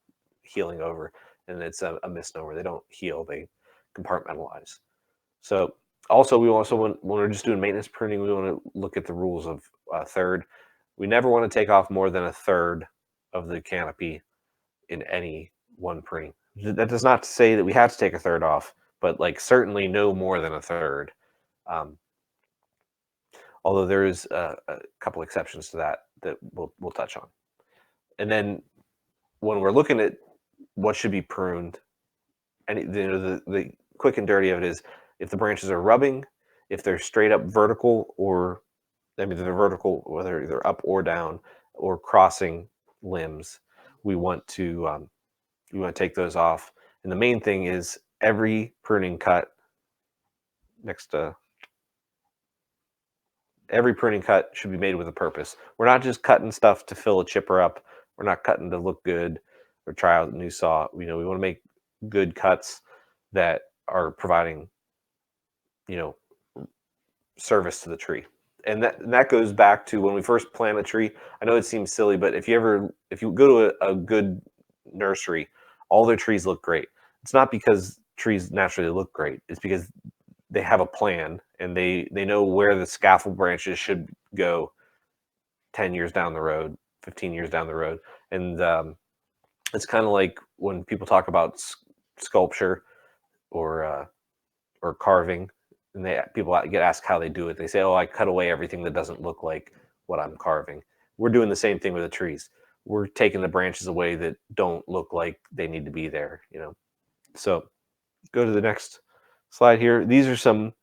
S2: healing over, and it's a misnomer. They don't heal, they compartmentalize. So also, we also want, when we're just doing maintenance pruning, we want to look at the rules of a third. We never want to take off more than a third of the canopy in any one pruning. That does not say that we have to take a third off, but certainly no more than a third. Although there is a couple exceptions to that we'll touch on. And then when we're looking at what should be pruned, and the quick and dirty of it is, if the branches are rubbing, if they're straight up vertical, or they're vertical, whether they're up or down, or crossing limbs, we want to take those off. And the main thing is, every pruning cut every pruning cut should be made with a purpose. We're not just cutting stuff to fill a chipper up. We're not cutting to look good or try out a new saw. We want to make good cuts that are providing service to the tree. And that goes back to when we first plant a tree. I know it seems silly, but if you go to a good nursery, all their trees look great. It's not because trees naturally look great. It's because they have a plan, and they know where the scaffold branches should go 10 years down the road, 15 years down the road. And it's kind of like when people talk about sculpture or carving, and people get asked how they do it. They say, "Oh, I cut away everything that doesn't look like what I'm carving." We're doing the same thing with the trees. We're taking the branches away that don't look like they need to be there. So go to the next slide here. These are some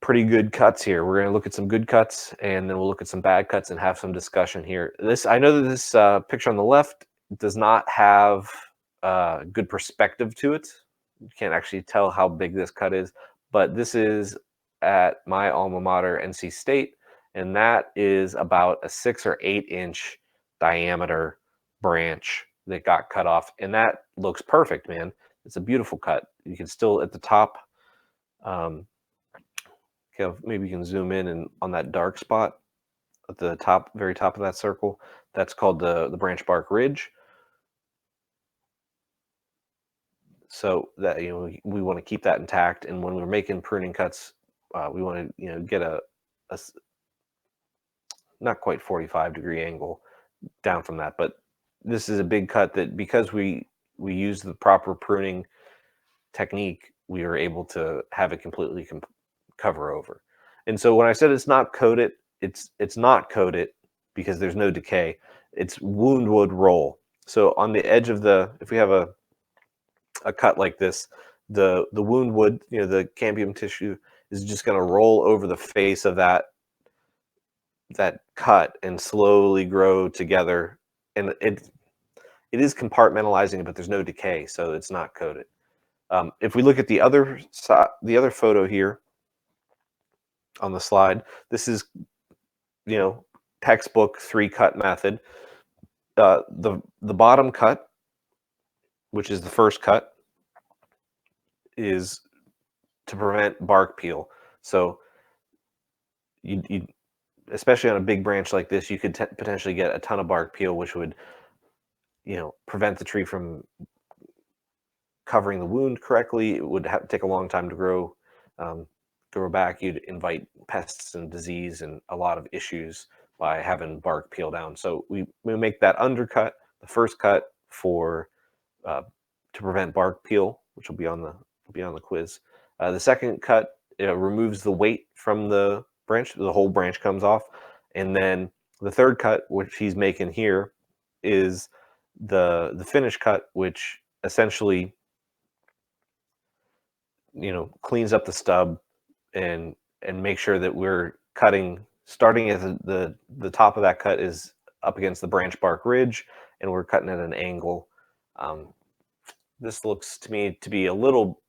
S2: pretty good cuts here. We're going to look at some good cuts, and then we'll look at some bad cuts and have some discussion here. I know that this picture on the left does not have good perspective to it. You can't actually tell how big this cut is, but this is at my alma mater, NC State, and that is about a 6 or 8 inch diameter branch that got cut off, and that looks perfect, man. It's a beautiful cut. You can still, at the top, maybe you can zoom in and on that dark spot at the top, very top of that circle, that's called the branch bark ridge. So that we want to keep that intact, and when we're making pruning cuts, we want to get a not quite 45-degree angle down from that. But this is a big cut that, because we use the proper pruning technique, we are able to have it completely cover over. And so when I said it's not coated, it's not coated because there's no decay. It's wound wood roll. So on the edge of if we have a cut like this, the wound wood, the cambium tissue, is just going to roll over the face of that cut and slowly grow together. And it is compartmentalizing, but there's no decay, so it's not coated. If we look at the other photo here on the slide, this is textbook 3-cut method. The bottom cut, which is the first cut, is to prevent bark peel. So you especially on a big branch like this, you could potentially get a ton of bark peel, which would prevent the tree from covering the wound correctly. It would take a long time to grow back. You'd invite pests and disease and a lot of issues by having bark peel down. So we make that undercut, the first cut, for to prevent bark peel, which will be on the quiz. The second cut, it removes the weight from the branch. The whole branch comes off. And then the third cut, which he's making here, is the finish cut, which essentially, cleans up the stub and make sure that we're cutting, starting at the top of that cut is up against the branch bark ridge, and we're cutting at an angle. This looks to me to be a little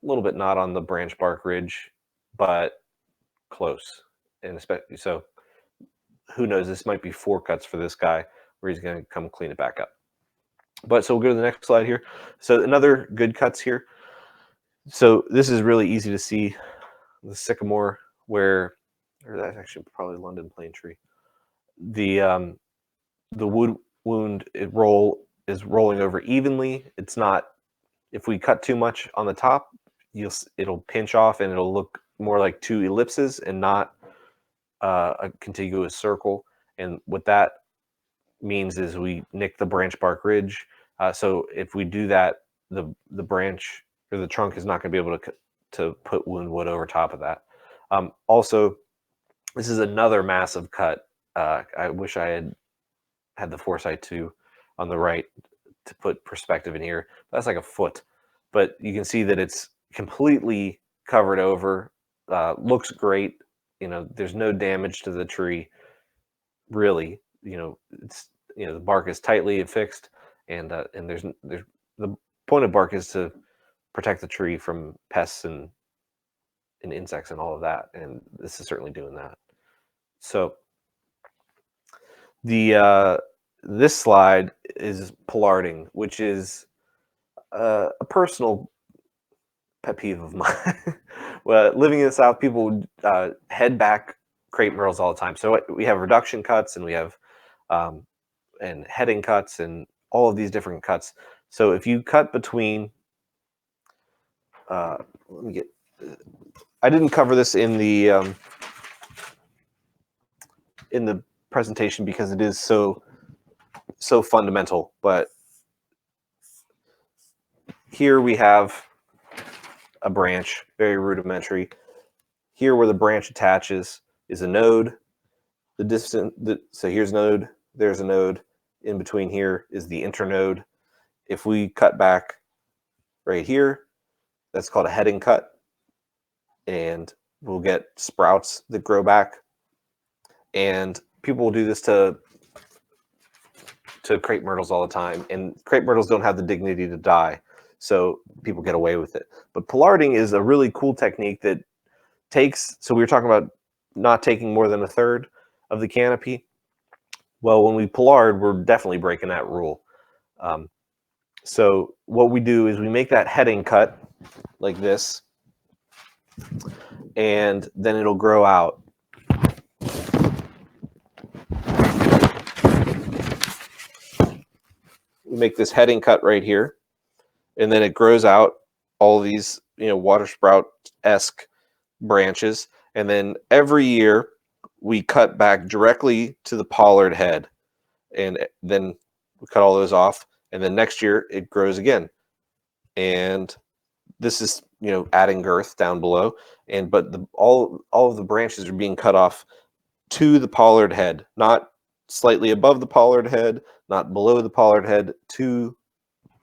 S2: bit not on the branch bark ridge, but close. And especially, so who knows, this might be 4 cuts for this guy where he's going to come clean it back up. But so we'll go to the next slide here. So another good cuts here. So this is really easy to see, the sycamore, or that's actually probably London plane tree. The wood wound is rolling over evenly. It's not, if we cut too much on the top, it'll pinch off and it'll look more like 2 ellipses and not a contiguous circle. And what that means is we nick the branch bark ridge. So if we do that, the branch or the trunk is not going to be able to put wound wood over top of that. Also, this is another massive cut. I wish I had the foresight to, on the right, to put perspective in here. That's like a foot, but you can see that it's completely covered over. Looks great. There's no damage to the tree, really. It's the bark is tightly affixed, and there's the point of bark is to protect the tree from pests and insects and all of that, and this is certainly doing that. So this slide is pollarding, which is a personal pet peeve of mine. Well, living in the South, people head back crepe myrtles all the time. So we have reduction cuts, and we have and heading cuts, and all of these different cuts. So if you cut between, let me get. I didn't cover this in the presentation because it is so fundamental. But here we have a branch, very rudimentary. Here where the branch attaches is a node. So here's a node, there's a node. In between here is the internode. If we cut back right here, that's called a heading cut. And we'll get sprouts that grow back. And people will do this to crepe myrtles all the time. And crepe myrtles don't have the dignity to die, so people get away with it. But pollarding is a really cool technique that takes, so we were talking about not taking more than 1/3 of the canopy. Well, when we pollard, we're definitely breaking that rule. So what we do is we make that heading cut like this, and then it'll grow out. We make this heading cut right here, and then it grows out all these, water sprout-esque branches. And then every year we cut back directly to the pollard head, and then we cut all those off. And then next year it grows again. And this is, adding girth down below. But all of the branches are being cut off to the pollard head, not slightly above the pollard head, not below the pollard head, to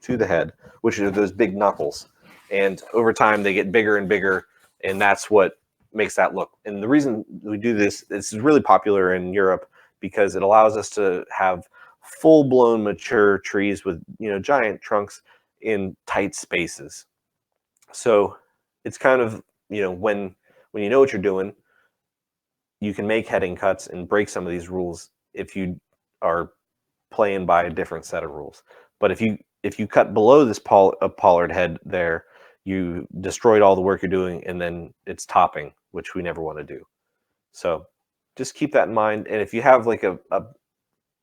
S2: the head, which are those big knuckles. And over time they get bigger and bigger, and that's what makes that look. And the reason we do this is really popular in Europe because it allows us to have full-blown mature trees with giant trunks in tight spaces. So it's kind of, when you know what you're doing, you can make heading cuts and break some of these rules if you are playing by a different set of rules. But if you cut below this pollard head there, you destroyed all the work you're doing, and then it's topping, which we never want to do. So just keep that in mind. And if you have like a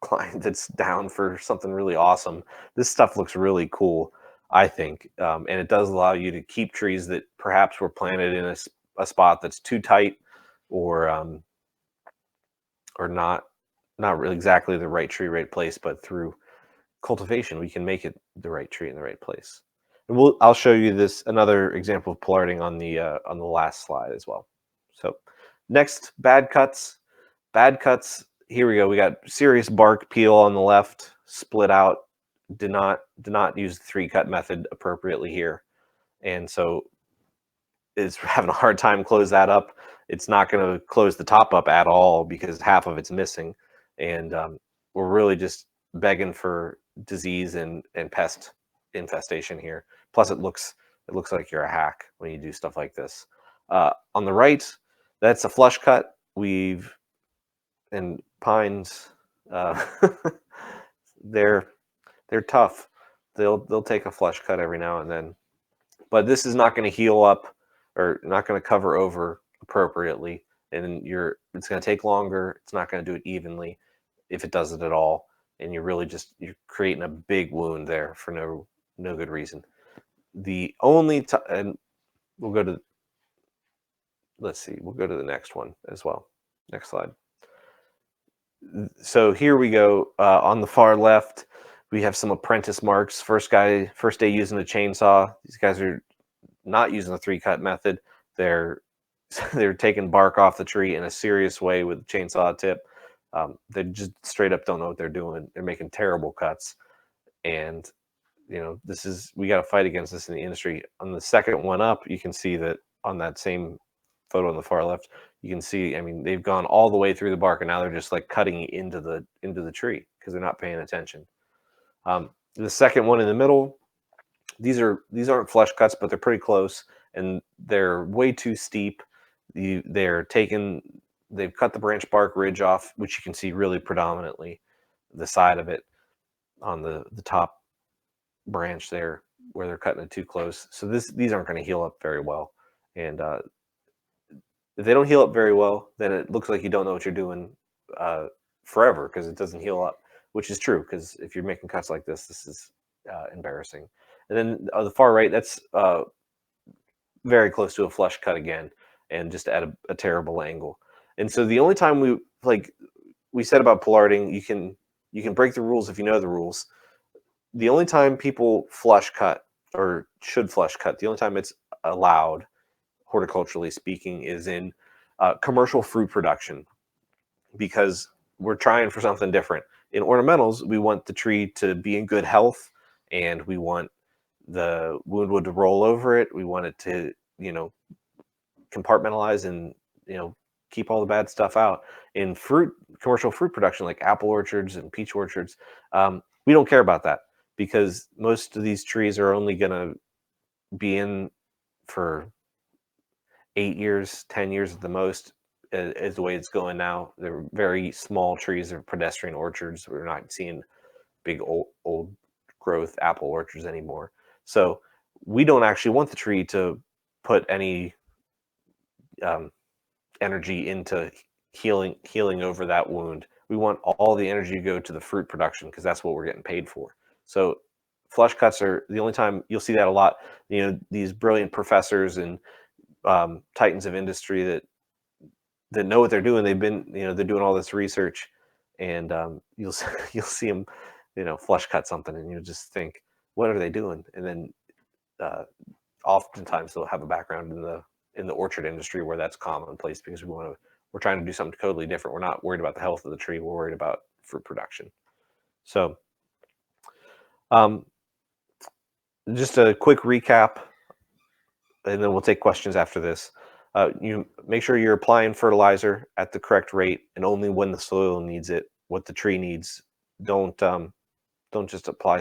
S2: client that's down for something really awesome, this stuff looks really cool, I think. And it does allow you to keep trees that perhaps were planted in a spot that's too tight, or not really exactly the right tree, right place, but through cultivation, we can make it the right tree in the right place. And I'll show you another example of pollarding on the last slide as well. So next, bad cuts. Bad cuts, here we go. We got serious bark peel on the left, split out. Did not use the 3-cut method appropriately here. And so it's having a hard time close that up. It's not going to close the top up at all because half of it's missing. And we're really just begging for disease and pest infestation here. Plus it looks like you're a hack when you do stuff like this. On the right, that's a flush cut. And pines, they're tough. They'll take a flush cut every now and then, but this is not going to heal up or not going to cover over appropriately, and it's going to take longer. It's not going to do it evenly, if it does it at all, and you're creating a big wound there for no good reason. The only and we'll go to the next one as well. Next slide. So here we go. On the far left, we have some apprentice marks. First day using a chainsaw. These guys are not using the 3-cut method. They're taking bark off the tree in a serious way with a chainsaw tip. They just straight up don't know what they're doing. They're making terrible cuts, and we got to fight against this in the industry. On the second one up, you can see that on that same photo on the far left, you can see, I mean, they've gone all the way through the bark, and now they're just like cutting into the tree because they're not paying attention. The second one in the middle, these aren't flush cuts, but they're pretty close, and they're way too steep. They've cut the branch bark ridge off, which you can see really predominantly the side of it on the top branch there where they're cutting it too close. So these aren't going to heal up very well, and if they don't heal up very well, then it looks like you don't know what you're doing forever because it doesn't heal up, which is true, because if you're making cuts like this is embarrassing. And then on the far right, that's very close to a flush cut again, and just at a terrible angle. And so the only time we said about pollarding, you can break the rules if you know the rules. The only time people flush cut or should flush cut, the only time it's allowed, horticulturally speaking, is in commercial fruit production, because we're trying for something different. In ornamentals, we want the tree to be in good health, and we want the wound to roll over it. We want it to, compartmentalize and, keep all the bad stuff out. In commercial fruit production, like apple orchards and peach orchards, we don't care about that, because most of these trees are only going to be in for 8 years, 10 years at the most, is the way it's going now. They're very small trees. They're pedestrian orchards. We're not seeing big old growth apple orchards anymore. So we don't actually want the tree to put any energy into healing over that wound. We want all the energy to go to the fruit production, because that's what we're getting paid for. So flush cuts are the only time you'll see that a lot. These brilliant professors and titans of industry that know what they're doing. They've been, they're doing all this research, and you'll see them, flush cut something, and you'll just think, what are they doing? And then oftentimes they'll have a background in the orchard industry, where that's commonplace, because we're trying to do something totally different. We're not worried about the health of the tree. We're worried about fruit production. So just a quick recap, and then we'll take questions after this. You make sure you're applying fertilizer at the correct rate, and only when the soil needs it, what the tree needs. Don't just apply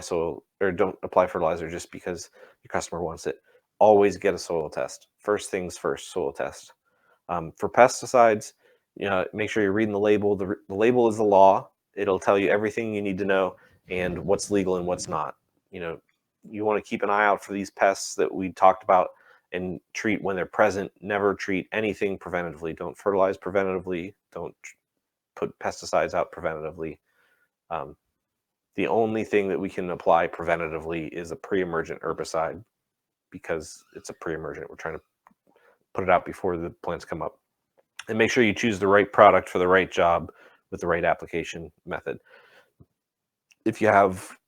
S2: don't apply fertilizer just because your customer wants it. Always get a soil test. First things first, soil test. For pesticides, make sure you're reading the label. The label is the law. It'll tell you everything you need to know and what's legal and what's not. You want to keep an eye out for these pests that we talked about, and treat when they're present. Never treat anything preventatively. Don't fertilize preventatively. Don't put pesticides out preventatively. The only thing that we can apply preventatively is a pre-emergent herbicide, because it's a pre-emergent. We're trying to put it out before the plants come up. And make sure you choose the right product for the right job with the right application method. If you have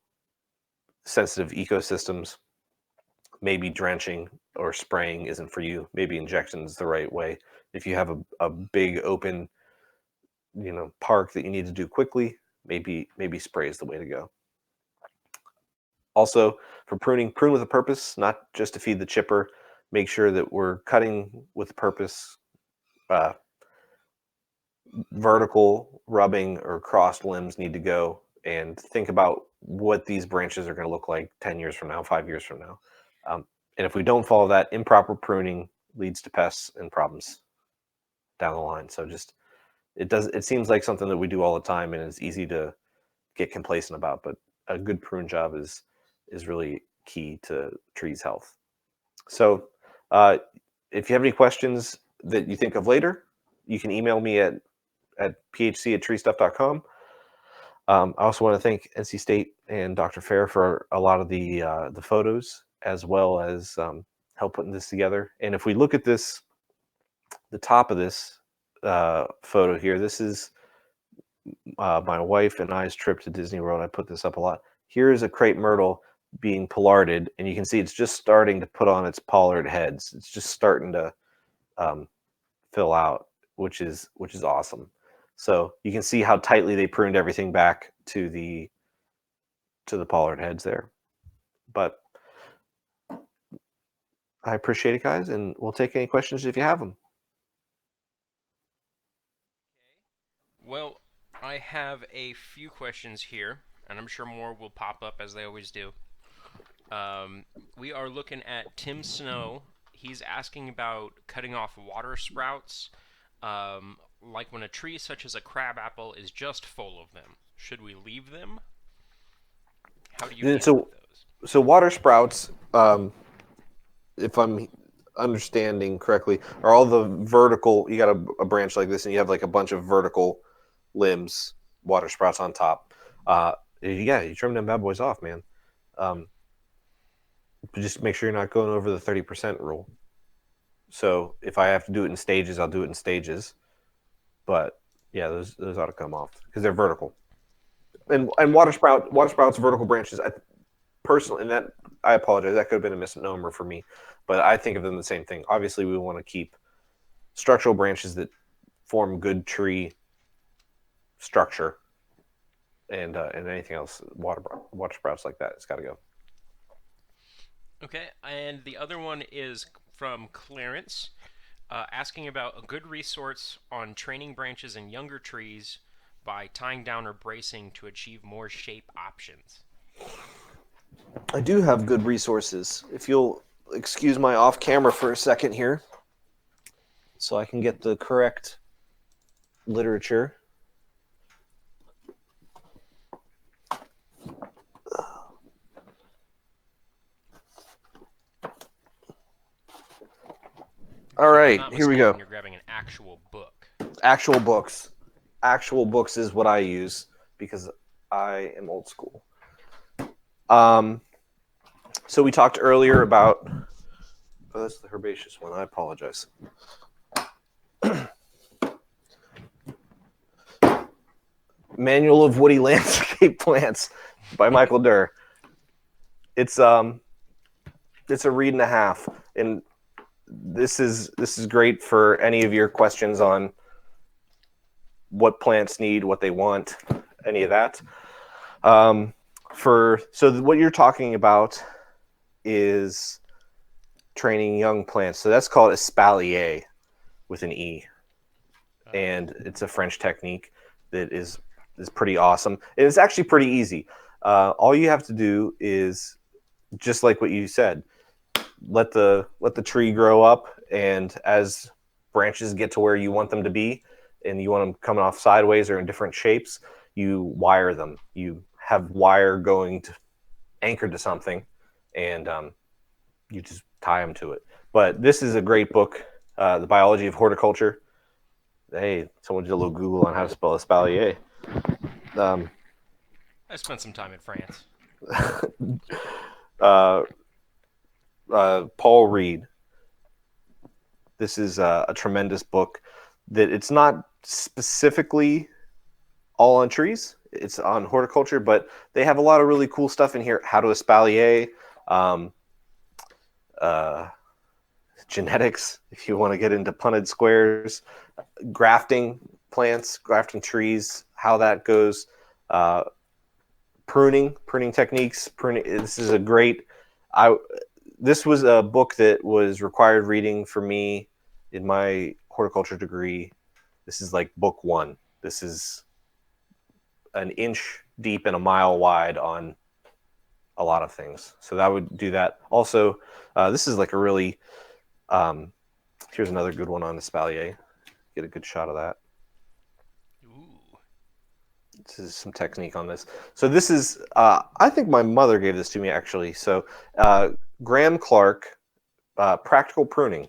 S2: sensitive ecosystems, maybe drenching or spraying isn't for you. Maybe injection is the right way. If you have a big open, park that you need to do quickly, maybe spray is the way to go. Also, for pruning, prune with a purpose, not just to feed the chipper. Make sure that we're cutting with purpose. Vertical rubbing or crossed limbs need to go, and think about what these branches are going to look like 10 years from now, 5 years from now. And if we don't follow that, improper pruning leads to pests and problems down the line. So it seems like something that we do all the time, and it's easy to get complacent about, but a good prune job is really key to trees' health. So if you have any questions that you think of later, you can email me at phc@treestuff.com. I also want to thank NC State and Dr. Fair for a lot of the photos, as well as help putting this together. And if we look at this, the top of this photo here, this is my wife and I's trip to Disney World. I put this up a lot. Here's a crepe myrtle being pollarded, and you can see it's just starting to put on its pollard heads. It's just starting to fill out, which is awesome. So you can see how tightly they pruned everything back to the pollard heads there. But I appreciate it, guys, and we'll take any questions if you have them.
S3: Well, I have a few questions here, and I'm sure more will pop up as they always do. We are looking at Tim Snow. He's asking about cutting off water sprouts, like when a tree such as a crabapple is just full of them. Should we leave them? How do you deal with those?
S2: So water sprouts, if I'm understanding correctly, are all the vertical. You got a branch like this, and you have like a bunch of vertical limbs, water sprouts on top. You trim them bad boys off, man. But just make sure you're not going over the 30% rule. So if I have to do it in stages, I'll do it in stages. But yeah, those ought to come off because they're vertical. And water sprouts, vertical branches. Personally, and that I apologize, that could have been a misnomer for me, but I think of them the same thing. Obviously, we want to keep structural branches that form good tree structure, and anything else, water sprouts like that, it's got to go.
S3: Okay, and the other one is from Clarence, asking about a good resource on training branches in younger trees by tying down or bracing to achieve more shape options.
S2: I do have good resources. If you'll excuse my off camera for a second here, so I can get the correct literature. All right, here we go.
S3: You're grabbing an actual book.
S2: Actual books. Actual books is what I use because I am old school. So we talked earlier about. Oh, that's the herbaceous one. I apologize. Manual of Woody Landscape Plants by Michael Durr. It's a read and a half, and this is great for any of your questions on what plants need, what they want, any of that. So what you're talking about is training young plants. So that's called espalier with an E, and it's a French technique that is pretty awesome. And it's actually pretty easy. All you have to do is just like what you said. Let the tree grow up, and as branches get to where you want them to be, and you want them coming off sideways or in different shapes, you wire them. You have wire going to anchored to something, and you just tie them to it. But this is a great book, The Biology of Horticulture. Hey, someone did a little Google on how to spell espalier.
S3: I spent some time in France.
S2: Paul Reed. This is a tremendous book that it's not specifically all on trees. it's on horticulture, but they have a lot of really cool stuff in here. How to espalier, genetics, if you want to get into punted squares, grafting plants, grafting trees, how that goes, pruning techniques. This is a great. This was a book that was required reading for me in my horticulture degree. This is like book one. This is an inch deep and a mile wide on a lot of things. So that would do that. Also, this is like a really. Here's another good one on espalier. Get a good shot of that.
S3: Ooh.
S2: This is some technique on this. So this is, I think my mother gave this to me actually. So Graham Clark, practical pruning.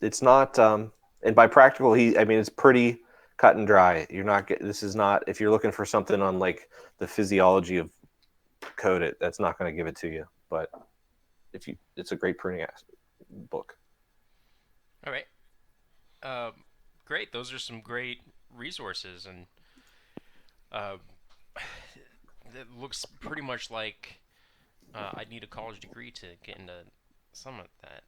S2: It's not, and by practical, it's pretty cut and dry. You're not this is not, if you're looking for something on like the physiology of code that's not going to give it to you. But it's a great pruning book.
S3: All right. Great. Those are some great resources, and it looks pretty much like I'd need a college degree to get into some of that.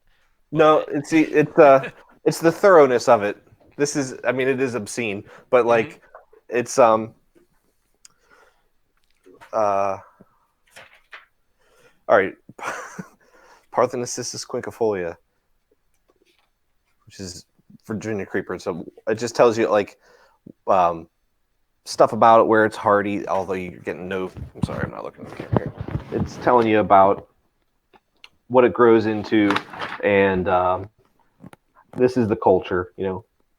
S2: No, it's the thoroughness of it. This is, it is obscene, but like, it's all right. Parthenocissus quinquefolia, which is Virginia creeper. So it just tells you like stuff about it, where it's hardy. Although you're getting no, I'm sorry, I'm not looking at the camera here. It's telling you about what it grows into, and this is the culture.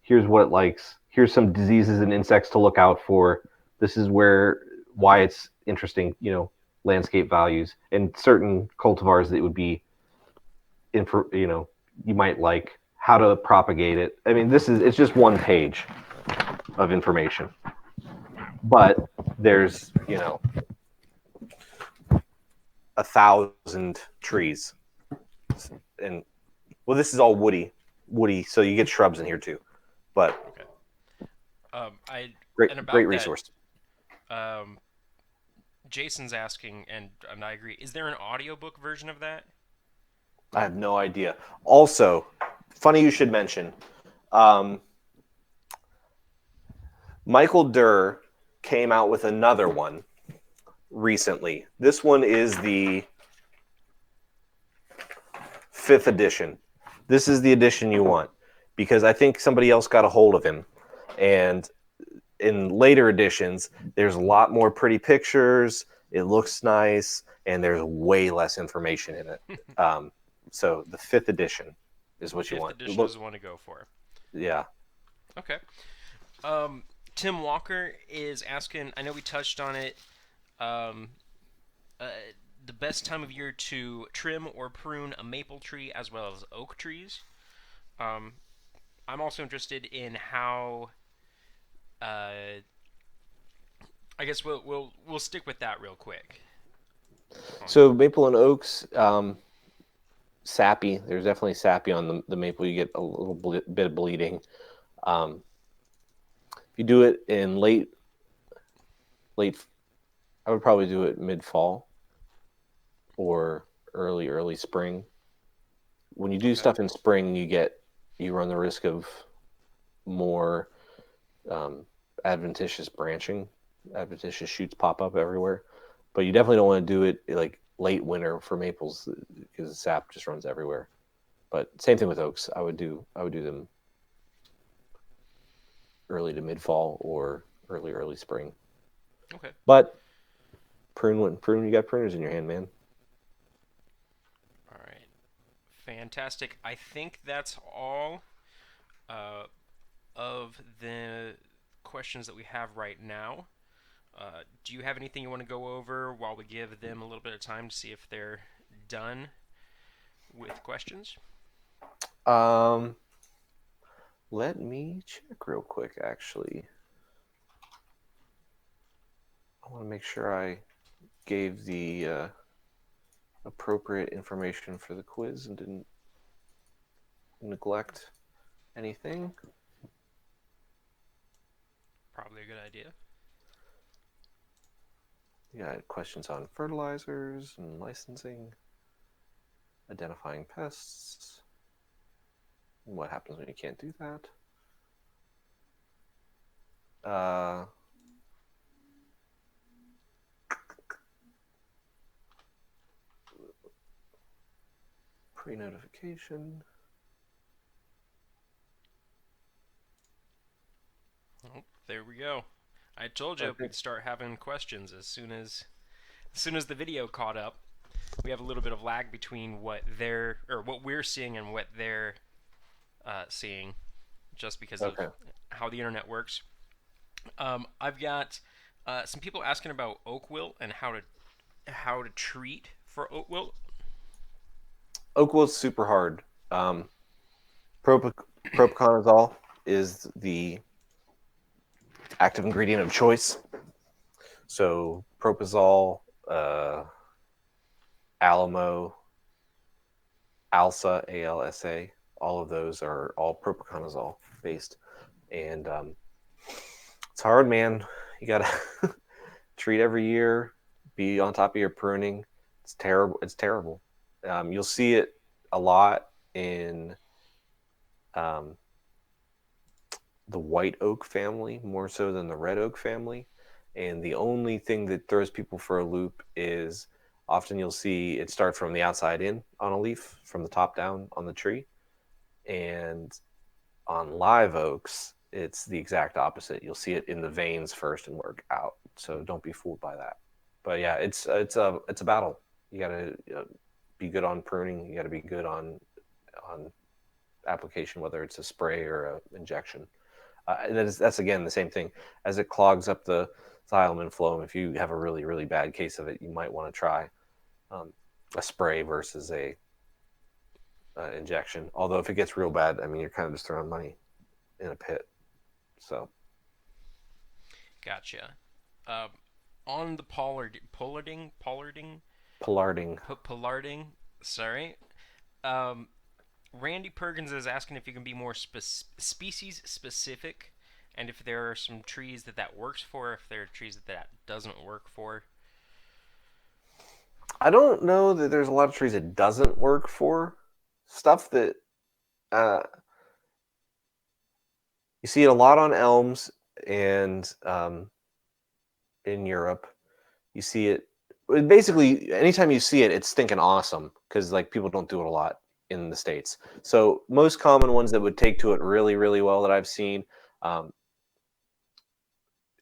S2: Here's what it likes. Here's some diseases and insects to look out for. This is why it's interesting. Landscape values and certain cultivars that would be you might like, how to propagate it. It's just one page of information, but there's 1,000 trees, and this is all woody, so you get shrubs in here too. But
S3: okay.
S2: Great resource.
S3: Jason's asking, and I agree, is there an audiobook version of that?
S2: I have no idea. Also, funny you should mention, Michael Durr came out with another one recently. This one is the 5th edition. This is the edition you want, because I think somebody else got a hold of him. And in later editions, there's a lot more pretty pictures. It looks nice, and there's way less information in it. So the 5th edition is what you want.
S3: 5th edition is the one to go for.
S2: Yeah.
S3: Okay. Tim Walker is asking, I know we touched on it, the best time of year to trim or prune a maple tree as well as oak trees. I'm also interested in how, I guess we'll stick with that real quick.
S2: So maple and oaks, sappy. There's definitely sappy on the maple. You get a little bit of bleeding. If you do it in late, I would probably do it mid-fall or early spring. When you do stuff in spring, you run the risk of more adventitious branching. Adventitious shoots pop up everywhere. But you definitely don't want to do it like late winter for maples, because the sap just runs everywhere. But same thing with oaks. I would do them early to mid fall or early spring.
S3: Okay.
S2: But prune, you got pruners in your hand, man.
S3: All right. Fantastic. I think that's all of the questions that we have right now. Do you have anything you want to go over while we give them a little bit of time to see if they're done with questions?
S2: Let me check real quick, actually. I want to make sure I gave the appropriate information for the quiz and didn't neglect anything.
S3: Probably a good idea.
S2: You got questions on fertilizers and licensing, identifying pests, and what happens when you can't do that. Pre-notification.
S3: Oh, there we go. I told you we'd start having questions as soon as the video caught up. We have a little bit of lag between what we're seeing and what they're seeing, just because of how the internet works. I've got some people asking about oak wilt and how to treat for oak wilt.
S2: Oak wilt's super hard. Propiconazole is the active ingredient of choice. So propazole, Alamo, Alsa, ALSA, all of those are all propiconazole based. And it's hard, man. You got to treat every year, be on top of your pruning. It's terrible. It's terrible. You'll see it a lot in the white oak family, more so than the red oak family. And the only thing that throws people for a loop is often you'll see it start from the outside in on a leaf, from the top down on the tree. And on live oaks, it's the exact opposite. You'll see it in the veins first and work out. So don't be fooled by that. But yeah, it's a battle. You got to be good on pruning. You got to be good on application, whether it's a spray or an injection. And that's again the same thing. As it clogs up the xylem and phloem, if you have a really, really bad case of it, you might want to try a spray versus a injection. Although if it gets real bad, I mean, you're kind of just throwing money in a pit. So.
S3: Gotcha. On the pollarding. Sorry. Randy Perkins is asking if you can be more species specific, and if there are some trees that works for, if there are trees that doesn't work for.
S2: I don't know that there's a lot of trees it doesn't work for. Stuff that you see it a lot on elms and in Europe. You see it basically anytime you see it, it's stinking awesome because like people don't do it a lot in the States. So most common ones that would take to it really, really well that I've seen,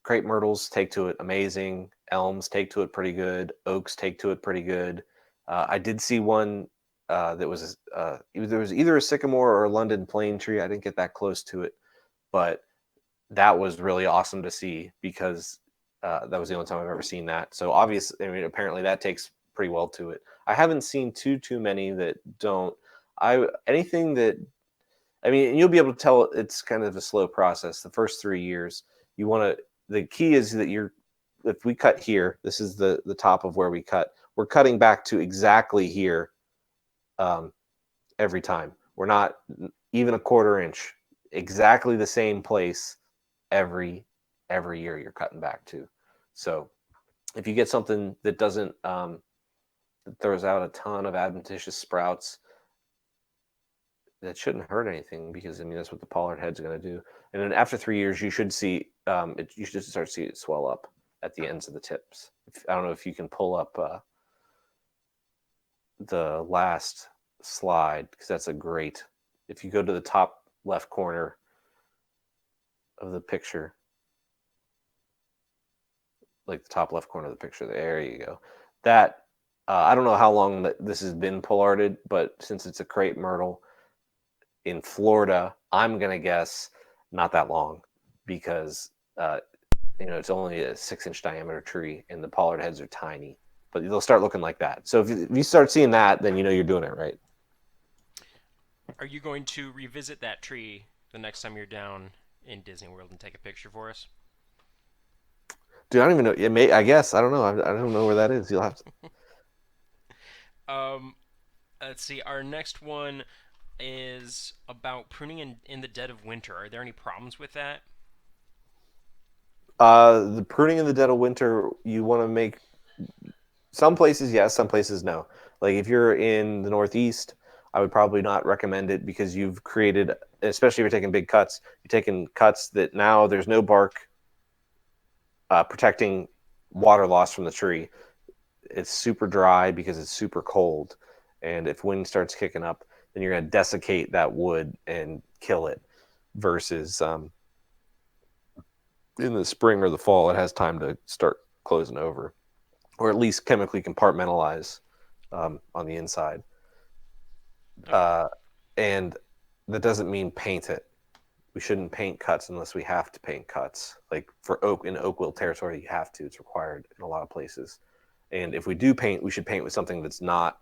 S2: crepe myrtles take to it amazing. Elms take to it pretty good. Oaks take to it pretty good. I did see one that was there was either a sycamore or a London plane tree. I didn't get that close to it, but that was really awesome to see because that was the only time I've ever seen that. So obviously, I mean, apparently that takes pretty well to it. I haven't seen too many that don't. Anything that, I mean, you'll be able to tell it's kind of a slow process. The first 3 years, you want to. The key is that if we cut here, this is the top of where we cut. We're cutting back to exactly here every time. We're not even a quarter inch, exactly the same place every year you're cutting back to. So if you get something that doesn't that throws out a ton of adventitious sprouts, that shouldn't hurt anything because I mean that's what the pollard head's going to do. And then after 3 years, you should see you should start to see it swell up at the ends of the tips. I don't know if you can pull up the last slide because that's a great. If you go to the top left corner of the picture, like the top left corner of the picture, there you go. That I don't know how long this has been pollarded, but since it's a crepe myrtle in Florida, I'm gonna guess not that long because it's only a 6-inch diameter tree and the pollard heads are tiny, but they'll start looking like that. So if you start seeing that, then you know you're doing it right.
S3: Are you going to revisit that tree the next time you're down in Disney World and take a picture for us?
S2: Dude, I don't even know. It may. I guess I don't know. I don't know where that is. You'll have
S3: to. Let's see. Our next one is about pruning in the dead of winter. Are there any problems with that?
S2: The pruning in the dead of winter, you want to make some places yes, some places no. Like if you're in the Northeast, I would probably not recommend it because you've created, especially if you're taking big cuts, you're taking cuts that now there's no bark protecting water loss from the tree. It's super dry because it's super cold. And if wind starts kicking up, then you're going to desiccate that wood and kill it versus in the spring or the fall, it has time to start closing over, or at least chemically compartmentalize on the inside. And that doesn't mean paint it. We shouldn't paint cuts unless we have to paint cuts. Like for oak, in oak wilt territory, you have to. It's required in a lot of places. And if we do paint, we should paint with something that's not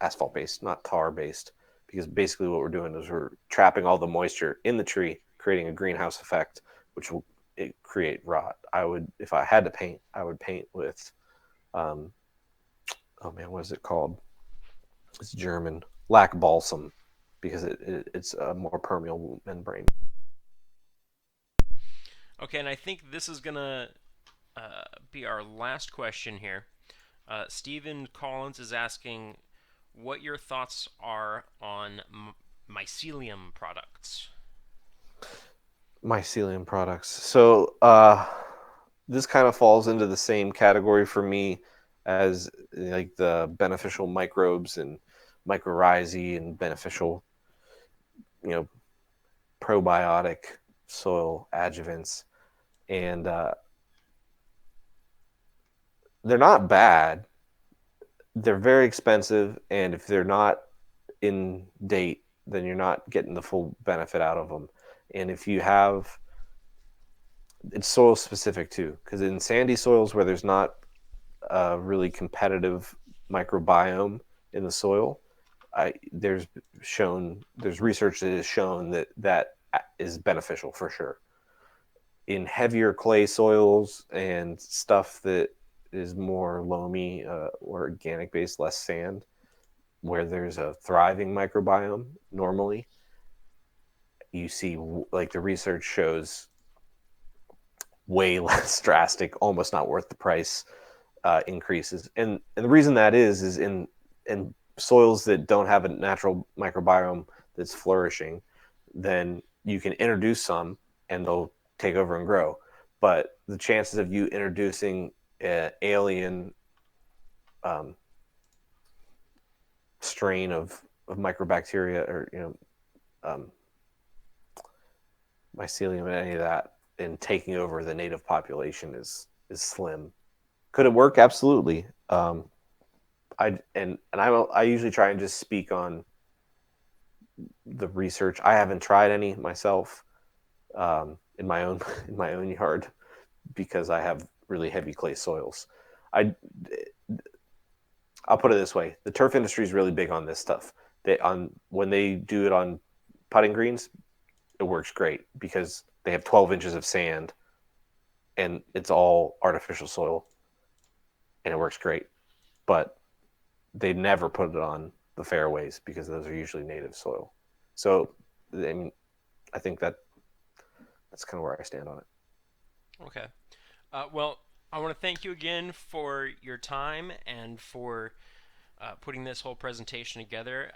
S2: asphalt based, not tar based, because basically what we're doing is we're trapping all the moisture in the tree, creating a greenhouse effect, which will create rot. I would, if I had to paint, I would paint with, oh man, what is it called? It's German, lac balsam, because it's a more permeable membrane.
S3: Okay, and I think this is gonna be our last question here. Stephen Collins is asking what your thoughts are on mycelium products.
S2: Mycelium products. So this kind of falls into the same category for me as like the beneficial microbes and mycorrhizae and beneficial, probiotic soil adjuvants. And they're not bad. They're very expensive, and if they're not in date, then you're not getting the full benefit out of them. And if you have, it's soil specific too, because in sandy soils where there's not a really competitive microbiome in the soil, there's research that has shown that is beneficial for sure. In heavier clay soils and stuff that is more loamy or organic based, less sand, where there's a thriving microbiome normally, you see like the research shows way less drastic, almost not worth the price increases. And the reason that is in soils that don't have a natural microbiome that's flourishing, then you can introduce some and they'll take over and grow. But the chances of you introducing an alien strain of microbacteria or mycelium and any of that and taking over the native population is slim. Could it work? Absolutely. I usually try and just speak on the research. I haven't tried any myself in my own yard because I have really heavy clay soils. I'll put it this way: the turf industry is really big on this stuff. When they do it on putting greens, it works great because they have 12 inches of sand and it's all artificial soil, and it works great. But they never put it on the fairways because those are usually native soil. So, I mean, I think that's kind of where I stand on it.
S3: Okay. Well, I want to thank you again for your time and for putting this whole presentation together.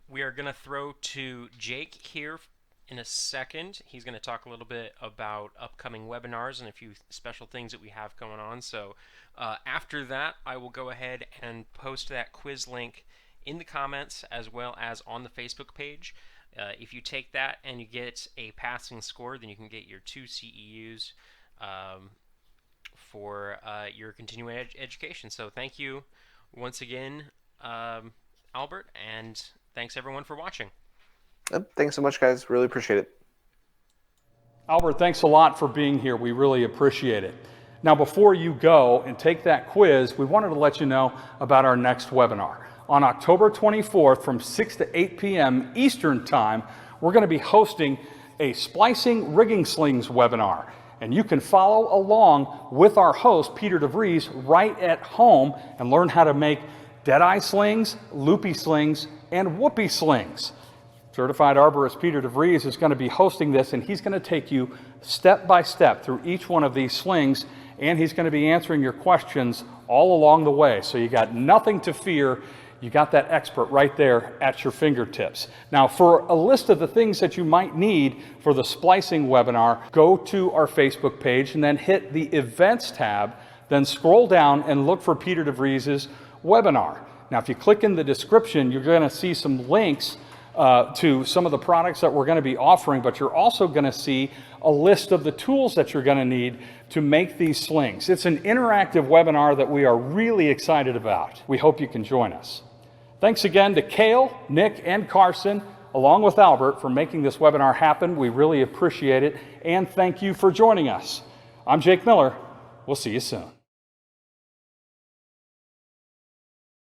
S3: We are going to throw to Jake here in a second. He's going to talk a little bit about upcoming webinars and a few special things that we have going on. So after that, I will go ahead and post that quiz link in the comments as well as on the Facebook page. If you take that and you get a passing score, then you can get your 2 CEUs for your continuing education. So thank you once again, Albert, and thanks everyone for watching.
S2: Thanks so much, guys. Really appreciate it.
S1: Albert, thanks a lot for being here. We really appreciate it. Now, before you go and take that quiz, we wanted to let you know about our next webinar. On October 24th from 6 to 8 p.m. Eastern Time, we're going to be hosting a Splicing Rigging Slings webinar. And you can follow along with our host, Peter DeVries, right at home and learn how to make deadeye slings, loopy slings, and whoopee slings. Certified Arborist Peter DeVries is going to be hosting this, and he's going to take you step by step through each one of these slings, and he's going to be answering your questions all along the way. So you got nothing to fear. You got that expert right there at your fingertips. Now, for a list of the things that you might need for the splicing webinar, go to our Facebook page and then hit the Events tab, then scroll down and look for Peter DeVries' webinar. Now, if you click in the description, you're going to see some links to some of the products that we're going to be offering, but you're also going to see a list of the tools that you're going to need to make these slings. It's an interactive webinar that we are really excited about. We hope you can join us. Thanks again to Cale, Nick, and Carson, along with Albert, for making this webinar happen. We really appreciate it, and thank you for joining us. I'm Jake Miller. We'll see you soon.